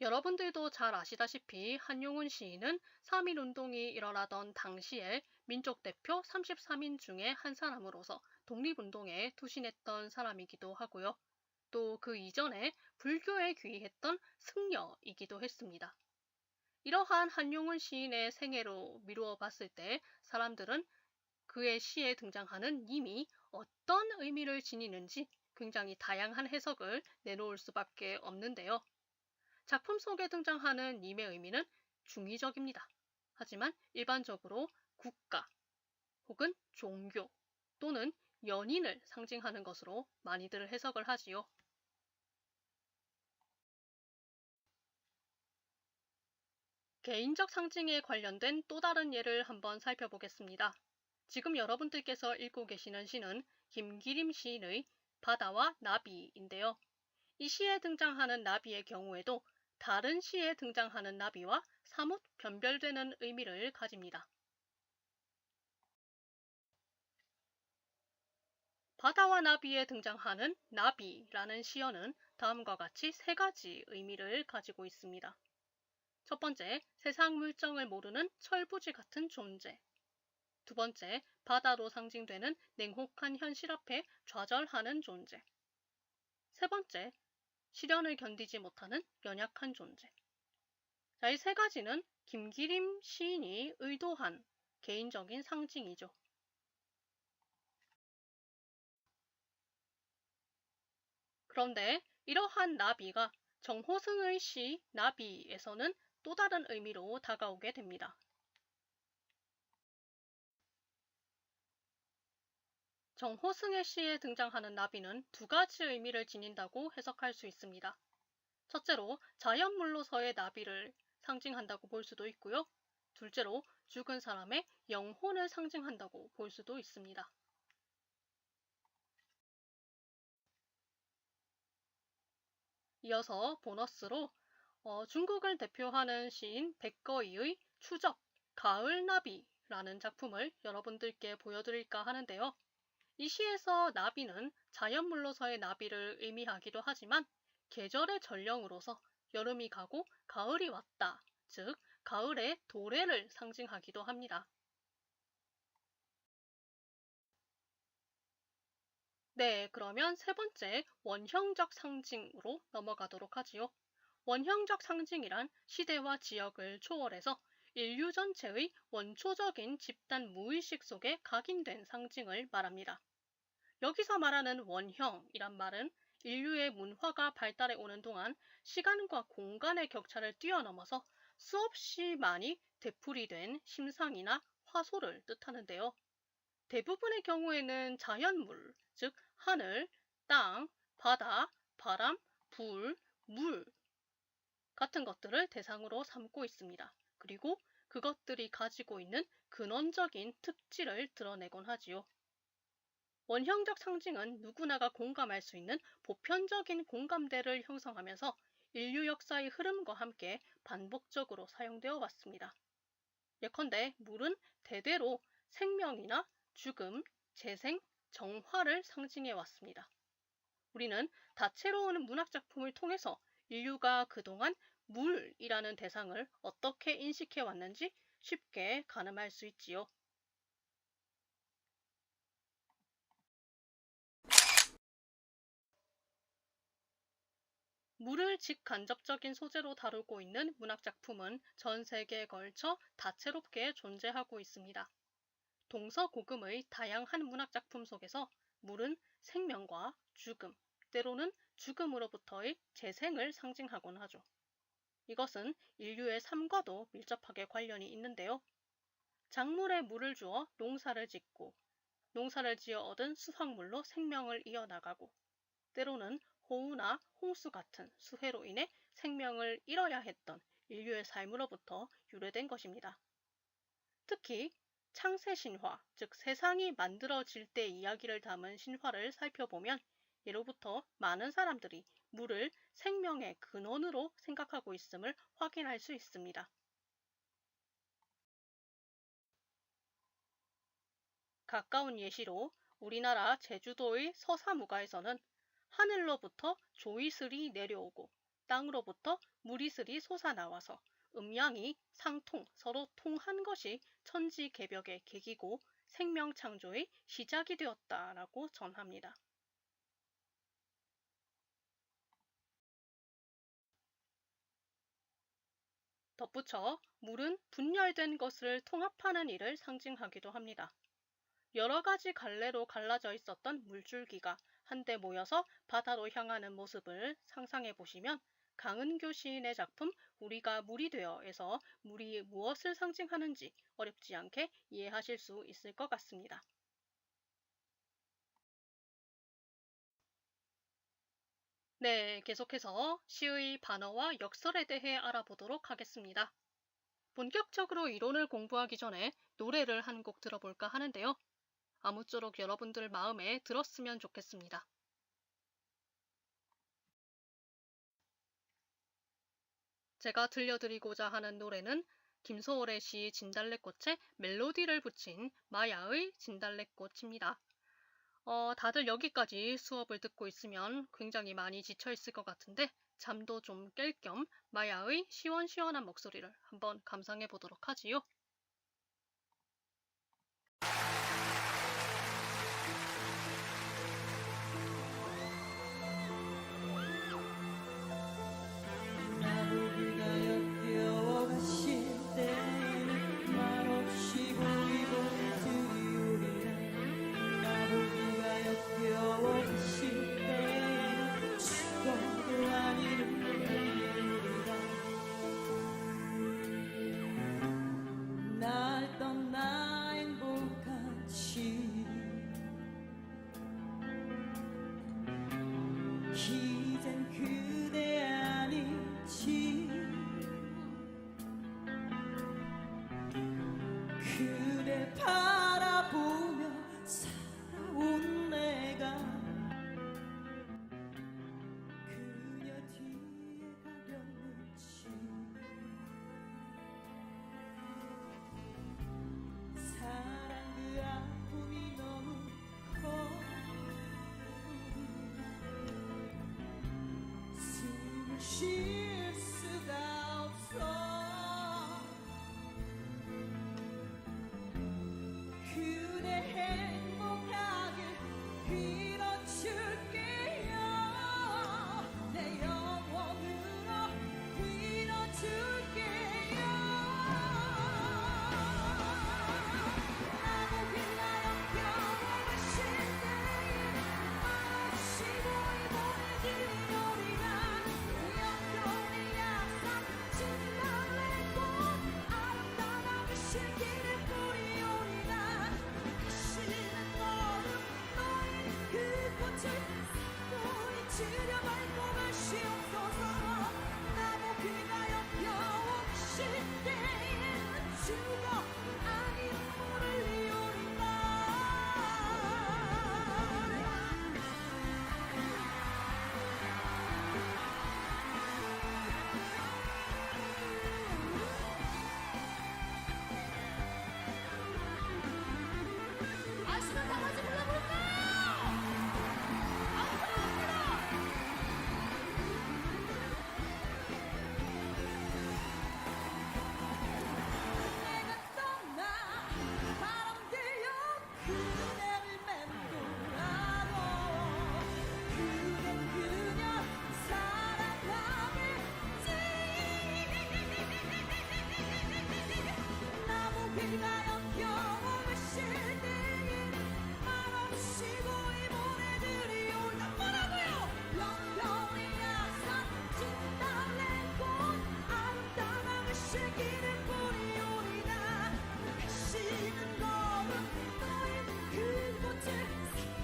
여러분들도 잘 아시다시피 한용운 시인은 3.1운동이 일어나던 당시에 민족대표 33인 중에 한 사람으로서 독립운동에 투신했던 사람이기도 하고요. 또 그 이전에 불교에 귀의했던 승려이기도 했습니다. 이러한 한용운 시인의 생애로 미루어 봤을 때 사람들은 그의 시에 등장하는 님이 어떤 의미를 지니는지 굉장히 다양한 해석을 내놓을 수밖에 없는데요. 작품 속에 등장하는 님의 의미는 중의적입니다. 하지만 일반적으로 국가 혹은 종교 또는 연인을 상징하는 것으로 많이들 해석을 하지요. 개인적 상징에 관련된 또 다른 예를 한번 살펴보겠습니다. 지금 여러분들께서 읽고 계시는 시는 김기림 시인의 바다와 나비인데요. 이 시에 등장하는 나비의 경우에도 다른 시에 등장하는 나비와 사뭇 변별되는 의미를 가집니다. 바다와 나비에 등장하는 나비라는 시어는 다음과 같이 세 가지 의미를 가지고 있습니다. 첫 번째, 세상 물정을 모르는 철부지 같은 존재. 두 번째, 바다로 상징되는 냉혹한 현실 앞에 좌절하는 존재. 세 번째, 시련을 견디지 못하는 연약한 존재. 자, 이 세 가지는 김기림 시인이 의도한 개인적인 상징이죠. 그런데 이러한 나비가 정호승의 시 나비에서는 또 다른 의미로 다가오게 됩니다. 정호승의 시에 등장하는 나비는 두 가지 의미를 지닌다고 해석할 수 있습니다. 첫째로 자연물로서의 나비를 상징한다고 볼 수도 있고요. 둘째로 죽은 사람의 영혼을 상징한다고 볼 수도 있습니다. 이어서 보너스로 중국을 대표하는 시인 백거이의 추적, 가을나비라는 작품을 여러분들께 보여드릴까 하는데요. 이 시에서 나비는 자연물로서의 나비를 의미하기도 하지만 계절의 전령으로서 여름이 가고 가을이 왔다, 즉 가을의 도래를 상징하기도 합니다. 네, 그러면 세 번째 원형적 상징으로 넘어가도록 하지요. 원형적 상징이란 시대와 지역을 초월해서 인류 전체의 원초적인 집단 무의식 속에 각인된 상징을 말합니다. 여기서 말하는 원형이란 말은 인류의 문화가 발달해 오는 동안 시간과 공간의 격차를 뛰어넘어서 수없이 많이 되풀이된 심상이나 화소를 뜻하는데요. 대부분의 경우에는 자연물, 즉 하늘, 땅, 바다, 바람, 불, 물 같은 것들을 대상으로 삼고 있습니다. 그리고 그것들이 가지고 있는 근원적인 특질을 드러내곤 하지요. 원형적 상징은 누구나가 공감할 수 있는 보편적인 공감대를 형성하면서 인류 역사의 흐름과 함께 반복적으로 사용되어 왔습니다. 예컨대 물은 대대로 생명이나 죽음, 재생, 정화를 상징해 왔습니다. 우리는 다채로운 문학작품을 통해서 인류가 그동안 물이라는 대상을 어떻게 인식해 왔는지 쉽게 가늠할 수 있지요. 물을 직간접적인 소재로 다루고 있는 문학작품은 전 세계에 걸쳐 다채롭게 존재하고 있습니다. 동서고금의 다양한 문학작품 속에서 물은 생명과 죽음, 때로는 죽음으로부터의 재생을 상징하곤 하죠. 이것은 인류의 삶과도 밀접하게 관련이 있는데요. 작물에 물을 주어 농사를 짓고, 농사를 지어 얻은 수확물로 생명을 이어나가고, 때로는 호우나 홍수 같은 수해로 인해 생명을 잃어야 했던 인류의 삶으로부터 유래된 것입니다. 특히 창세 신화, 즉 세상이 만들어질 때 이야기를 담은 신화를 살펴보면 예로부터 많은 사람들이 물을 생명의 근원으로 생각하고 있음을 확인할 수 있습니다. 가까운 예시로 우리나라 제주도의 서사무가에서는 하늘로부터 조이슬이 내려오고 땅으로부터 물이슬이 솟아나와서 음양이 상통, 서로 통한 것이 천지개벽의 계기고 생명 창조의 시작이 되었다라고 전합니다. 덧붙여 물은 분열된 것을 통합하는 일을 상징하기도 합니다. 여러 가지 갈래로 갈라져 있었던 물줄기가 한데 모여서 바다로 향하는 모습을 상상해 보시면 강은교 시인의 작품 우리가 물이 되어에서 물이 무엇을 상징하는지 어렵지 않게 이해하실 수 있을 것 같습니다. 네, 계속해서 시의 반어와 역설에 대해 알아보도록 하겠습니다. 본격적으로 이론을 공부하기 전에 노래를 한 곡 들어볼까 하는데요. 아무쪼록 여러분들 마음에 들었으면 좋겠습니다. 제가 들려드리고자 하는 노래는 김소월의 시 진달래꽃에 멜로디를 붙인 마야의 진달래꽃입니다. 다들 여기까지 수업을 듣고 있으면 굉장히 많이 지쳐 있을 것 같은데 잠도 좀 깰 겸 마야의 시원시원한 목소리를 한번 감상해 보도록 하지요. 나보기가 역겨워 가실 때에는 말없이 보이고 드리우리라. 나보기가 역겨워 가실 때에는 죽어도 아니는 눈물이라. 날 떠나 행복하지 이젠 그대 아니지. 그대 바라보며 살아온 내가 그녀 뒤에 가렸는지. 사랑 그 아픔이 너무 커 숨을 쉴 수가 없어. 그대 행복하길 빌어줄게요. 내 영혼으로 빌어줄게요. 나보기가 역겨워 가실 때에 말없이 보이 보내드리려리라. 역겨운 약속 진달래꽃 아름다운 그 실기를 뿌리오리라. 다시는 너는 너의 그 꽃을 사뿐히 지려밟고 가시옵소서. 나보기가 역겨워 가실 때에는 죽어 아니 눈물을 흘리오리라. 아시면 다 같이 불러볼까요? 내가 떠나 바람 들려 그대를 맴돌아도 그댄 그녀 사랑하겠지. 나보기가 역겨워 가실 때에는 말없이 보이 보내드리오리라. 뭐라고요? 역겨운 약속 진달래꽃 아름다운 그 실기를 뿌리오리라. 다시는 너는 너의 그 꽃을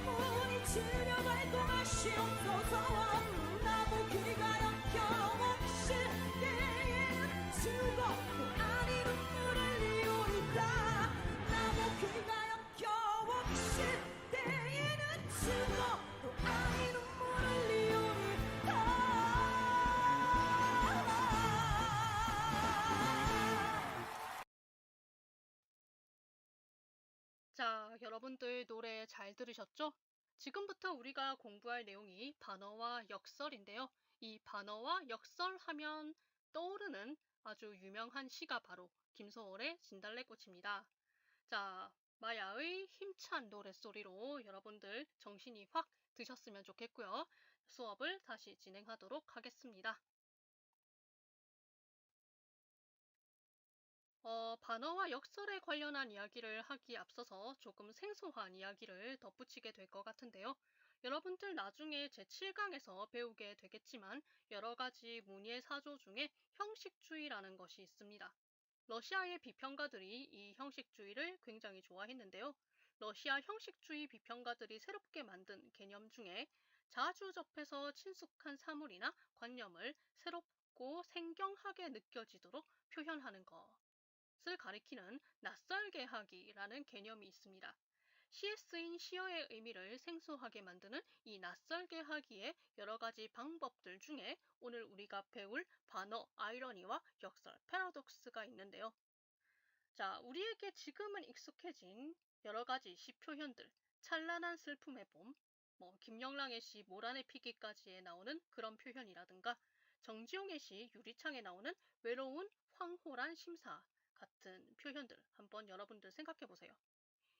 사뿐히 지려밟고 가시옵소서. 나보기가 역겨워 가실 때에는 죽어도 아니 눈물을 흘리오리라. 나보기가 역겨워 가실 때에는 죽어도 아니 눈물을 흘리오리라. 자, 여러분들 노래 잘 들으셨죠? 지금부터 우리가 공부할 내용이 반어와 역설인데요. 이 반어와 역설 하면 떠오르는 아주 유명한 시가 바로 김소월의 진달래꽃입니다. 자, 마야의 힘찬 노랫소리로 여러분들 정신이 확 드셨으면 좋겠고요. 수업을 다시 진행하도록 하겠습니다. 반어와 역설에 관련한 이야기를 하기에 앞서서 조금 생소한 이야기를 덧붙이게 될 것 같은데요. 여러분들 나중에 제7강에서 배우게 되겠지만 여러 가지 문예 사조 중에 형식주의라는 것이 있습니다. 러시아의 비평가들이 이 형식주의를 굉장히 좋아했는데요. 러시아 형식주의 비평가들이 새롭게 만든 개념 중에 자주 접해서 친숙한 사물이나 관념을 새롭고 생경하게 느껴지도록 표현하는 것을 가리키는 낯설게 하기라는 개념이 있습니다. 시에 쓰인 시어의 의미를 생소하게 만드는 이 낯설게 하기의 여러 가지 방법들 중에 오늘 우리가 배울 반어, 아이러니와 역설, 패러독스가 있는데요. 자, 우리에게 지금은 익숙해진 여러 가지 시 표현들, 찬란한 슬픔의 봄, 김영랑의 시 모란의 피기까지에 나오는 그런 표현이라든가 정지용의 시 유리창에 나오는 외로운 황홀한 심사 같은 표현들 한번 여러분들 생각해 보세요.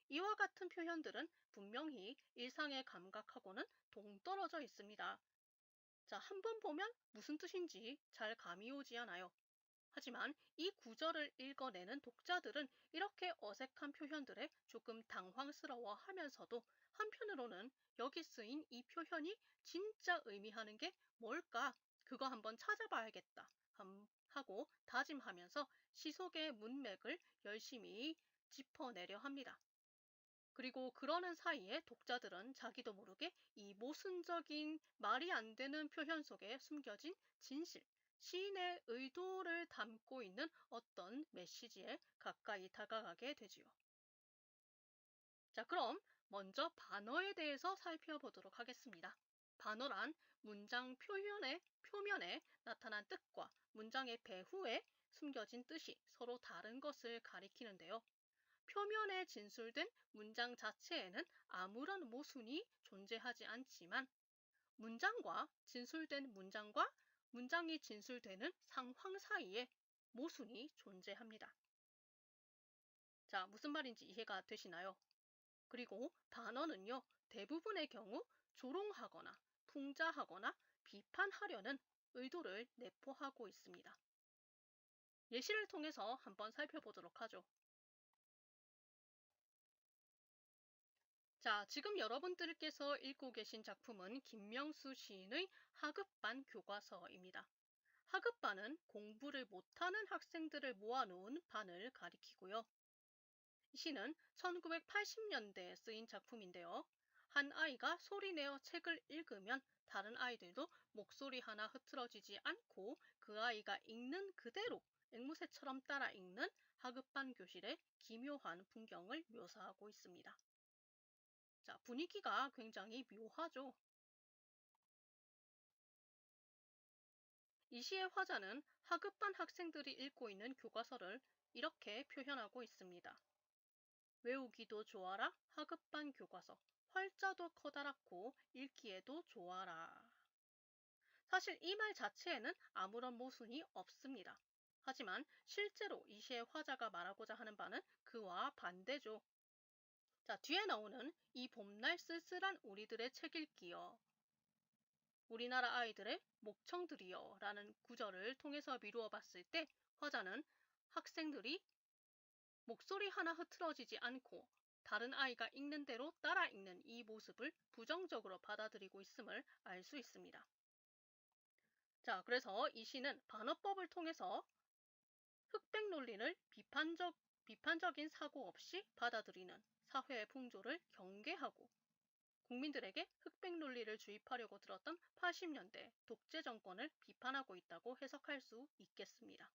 이와 같은 표현들은 분명히 일상의 감각하고는 동떨어져 있습니다. 자, 한번 보면 무슨 뜻인지 잘 감이 오지 않아요. 하지만 이 구절을 읽어내는 독자들은 이렇게 어색한 표현들에 조금 당황스러워 하면서도 한편으로는 여기 쓰인 이 표현이 진짜 의미하는 게 뭘까? 그거 한번 찾아봐야겠다. 하고 다짐하면서 시속의 문맥을 열심히 짚어내려 합니다. 그리고 그러는 사이에 독자들은 자기도 모르게 이 모순적인 말이 안 되는 표현 속에 숨겨진 진실, 시인의 의도를 담고 있는 어떤 메시지에 가까이 다가가게 되지요. 자, 그럼 먼저 반어에 대해서 살펴보도록 하겠습니다. 반어란 문장 표면에 나타난 뜻과 문장의 배후에 숨겨진 뜻이 서로 다른 것을 가리키는데요. 표면에 진술된 문장 자체에는 아무런 모순이 존재하지 않지만 문장과 문장이 진술되는 상황 사이에 모순이 존재합니다. 자, 무슨 말인지 이해가 되시나요? 그리고 반어는요, 대부분의 경우 조롱하거나 풍자하거나 비판하려는 의도를 내포하고 있습니다. 예시를 통해서 한번 살펴보도록 하죠. 자, 지금 여러분들께서 읽고 계신 작품은 김명수 시인의 하급반 교과서입니다. 하급반은 공부를 못하는 학생들을 모아놓은 반을 가리키고요. 이 시는 1980년대에 쓰인 작품인데요. 한 아이가 소리내어 책을 읽으면 다른 아이들도 목소리 하나 흐트러지지 않고 그 아이가 읽는 그대로 앵무새처럼 따라 읽는 하급반 교실의 기묘한 풍경을 묘사하고 있습니다. 자, 분위기가 굉장히 묘하죠. 이 시의 화자는 하급반 학생들이 읽고 있는 교과서를 이렇게 표현하고 있습니다. 외우기도 좋아라 하급반 교과서, 활자도 커다랗고 읽기에도 좋아라. 사실 이 말 자체에는 아무런 모순이 없습니다. 하지만 실제로 이 시의 화자가 말하고자 하는 바는 그와 반대죠. 자, 뒤에 나오는 이 봄날 쓸쓸한 우리들의 책 읽기여, 우리나라 아이들의 목청들이여 라는 구절을 통해서 미루어 봤을 때 화자는 학생들이 목소리 하나 흐트러지지 않고 다른 아이가 읽는 대로 따라 읽는 이 모습을 부정적으로 받아들이고 있음을 알 수 있습니다. 자, 그래서 이 시는 반어법을 통해서 흑백 논리를 비판적인 사고 없이 받아들이는 사회의 풍조를 경계하고 국민들에게 흑백 논리를 주입하려고 들었던 80년대 독재 정권을 비판하고 있다고 해석할 수 있겠습니다.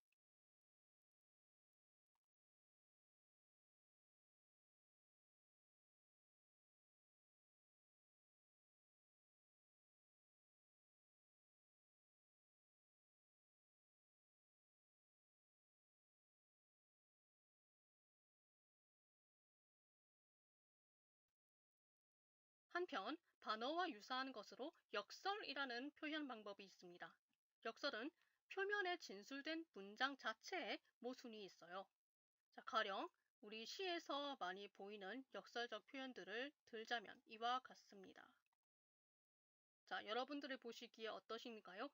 한편 반어와 유사한 것으로 역설이라는 표현 방법이 있습니다. 역설은 표면에 진술된 문장 자체에 모순이 있어요. 자, 가령 우리 시에서 많이 보이는 역설적 표현들을 들자면 이와 같습니다. 자, 여러분들이 보시기에 어떠신가요?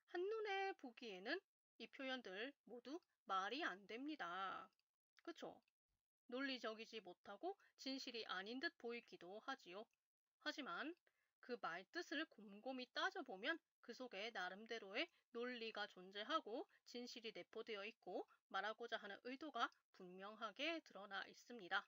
한눈에 보기에는 이 표현들 모두 말이 안 됩니다. 그쵸? 논리적이지 못하고 진실이 아닌 듯 보이기도 하지요. 하지만 그 말뜻을 곰곰이 따져보면 그 속에 나름대로의 논리가 존재하고 진실이 내포되어 있고 말하고자 하는 의도가 분명하게 드러나 있습니다.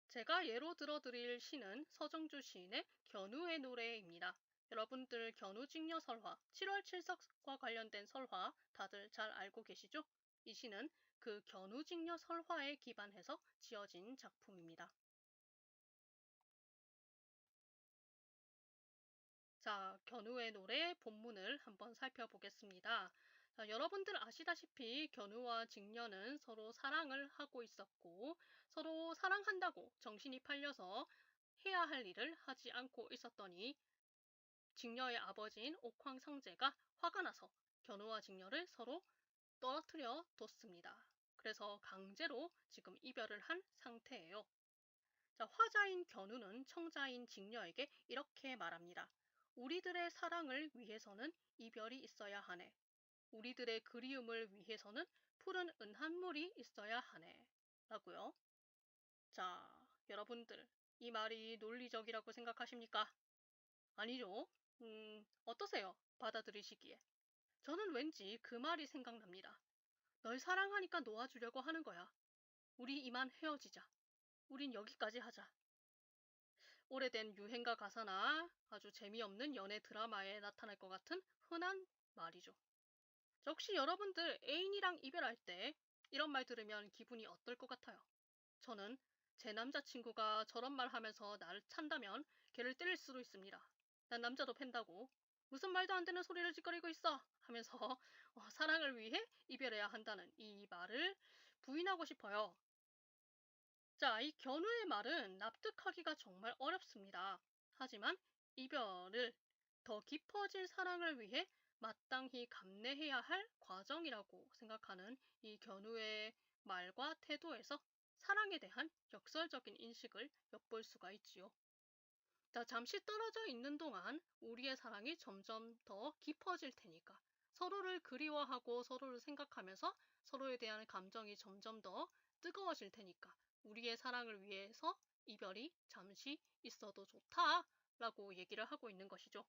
제가 예로 들어드릴 시는 서정주 시인의 견우의 노래입니다. 여러분들 견우직녀 설화, 7월 칠석과 관련된 설화 다들 잘 알고 계시죠? 이 시는 그 견우직녀 설화에 기반해서 지어진 작품입니다. 자, 견우의 노래 본문을 한번 살펴보겠습니다. 자, 여러분들 아시다시피 견우와 직녀는 서로 사랑을 하고 있었고 서로 사랑한다고 정신이 팔려서 해야 할 일을 하지 않고 있었더니 직녀의 아버지인 옥황상제가 화가 나서 견우와 직녀를 서로 떨어뜨려 뒀습니다. 그래서 강제로 지금 이별을 한 상태예요. 자, 화자인 견우는 청자인 직녀에게 이렇게 말합니다. 우리들의 사랑을 위해서는 이별이 있어야 하네. 우리들의 그리움을 위해서는 푸른 은한물이 있어야 하네. 라고요. 자, 여러분들, 이 말이 논리적이라고 생각하십니까? 아니죠? 어떠세요? 받아들이시기에. 저는 왠지 그 말이 생각납니다. 널 사랑하니까 놓아주려고 하는 거야. 우리 이만 헤어지자. 우린 여기까지 하자. 오래된 유행가 가사나 아주 재미없는 연애 드라마에 나타날 것 같은 흔한 말이죠. 자, 혹시 여러분들 애인이랑 이별할 때 이런 말 들으면 기분이 어떨 것 같아요? 저는 제 남자친구가 저런 말 하면서 나를 찬다면 걔를 때릴 수도 있습니다. 난 남자도 팬다고. 무슨 말도 안 되는 소리를 짓거리고 있어! 하면서 사랑을 위해 이별해야 한다는 이 말을 부인하고 싶어요. 자, 이 견우의 말은 납득하기가 정말 어렵습니다. 하지만 이별을 더 깊어질 사랑을 위해 마땅히 감내해야 할 과정이라고 생각하는 이 견우의 말과 태도에서 사랑에 대한 역설적인 인식을 엿볼 수가 있지요. 자, 잠시 떨어져 있는 동안 우리의 사랑이 점점 더 깊어질 테니까 서로를 그리워하고 서로를 생각하면서 서로에 대한 감정이 점점 더 뜨거워질 테니까 우리의 사랑을 위해서 이별이 잠시 있어도 좋다라고 얘기를 하고 있는 것이죠.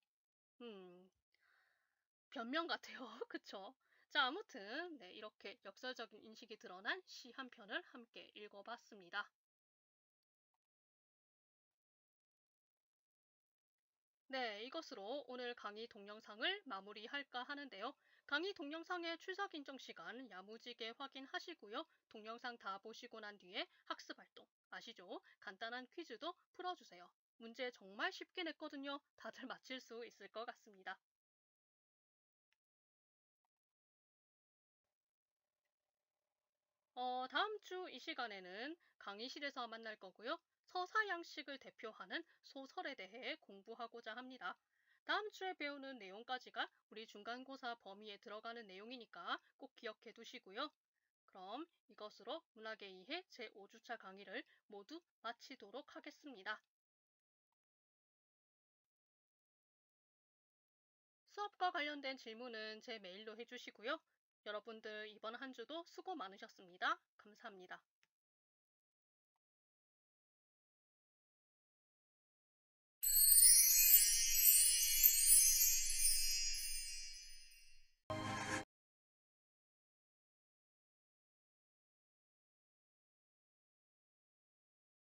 변명 같아요. 그쵸? 자, 아무튼 네, 이렇게 역설적인 인식이 드러난 시 한 편을 함께 읽어봤습니다. 네, 이것으로 오늘 강의 동영상을 마무리할까 하는데요. 강의 동영상의 출석 인정 시간 야무지게 확인하시고요. 동영상 다 보시고 난 뒤에 학습 활동 아시죠? 간단한 퀴즈도 풀어주세요. 문제 정말 쉽게 냈거든요. 다들 맞힐 수 있을 것 같습니다. 다음 주 이 시간에는 강의실에서 만날 거고요. 서사양식을 대표하는 소설에 대해 공부하고자 합니다. 다음 주에 배우는 내용까지가 우리 중간고사 범위에 들어가는 내용이니까 꼭 기억해 두시고요. 그럼 이것으로 문학의 이해 제5주차 강의를 모두 마치도록 하겠습니다. 수업과 관련된 질문은 제 메일로 해주시고요. 여러분들 이번 한 주도 수고 많으셨습니다. 감사합니다.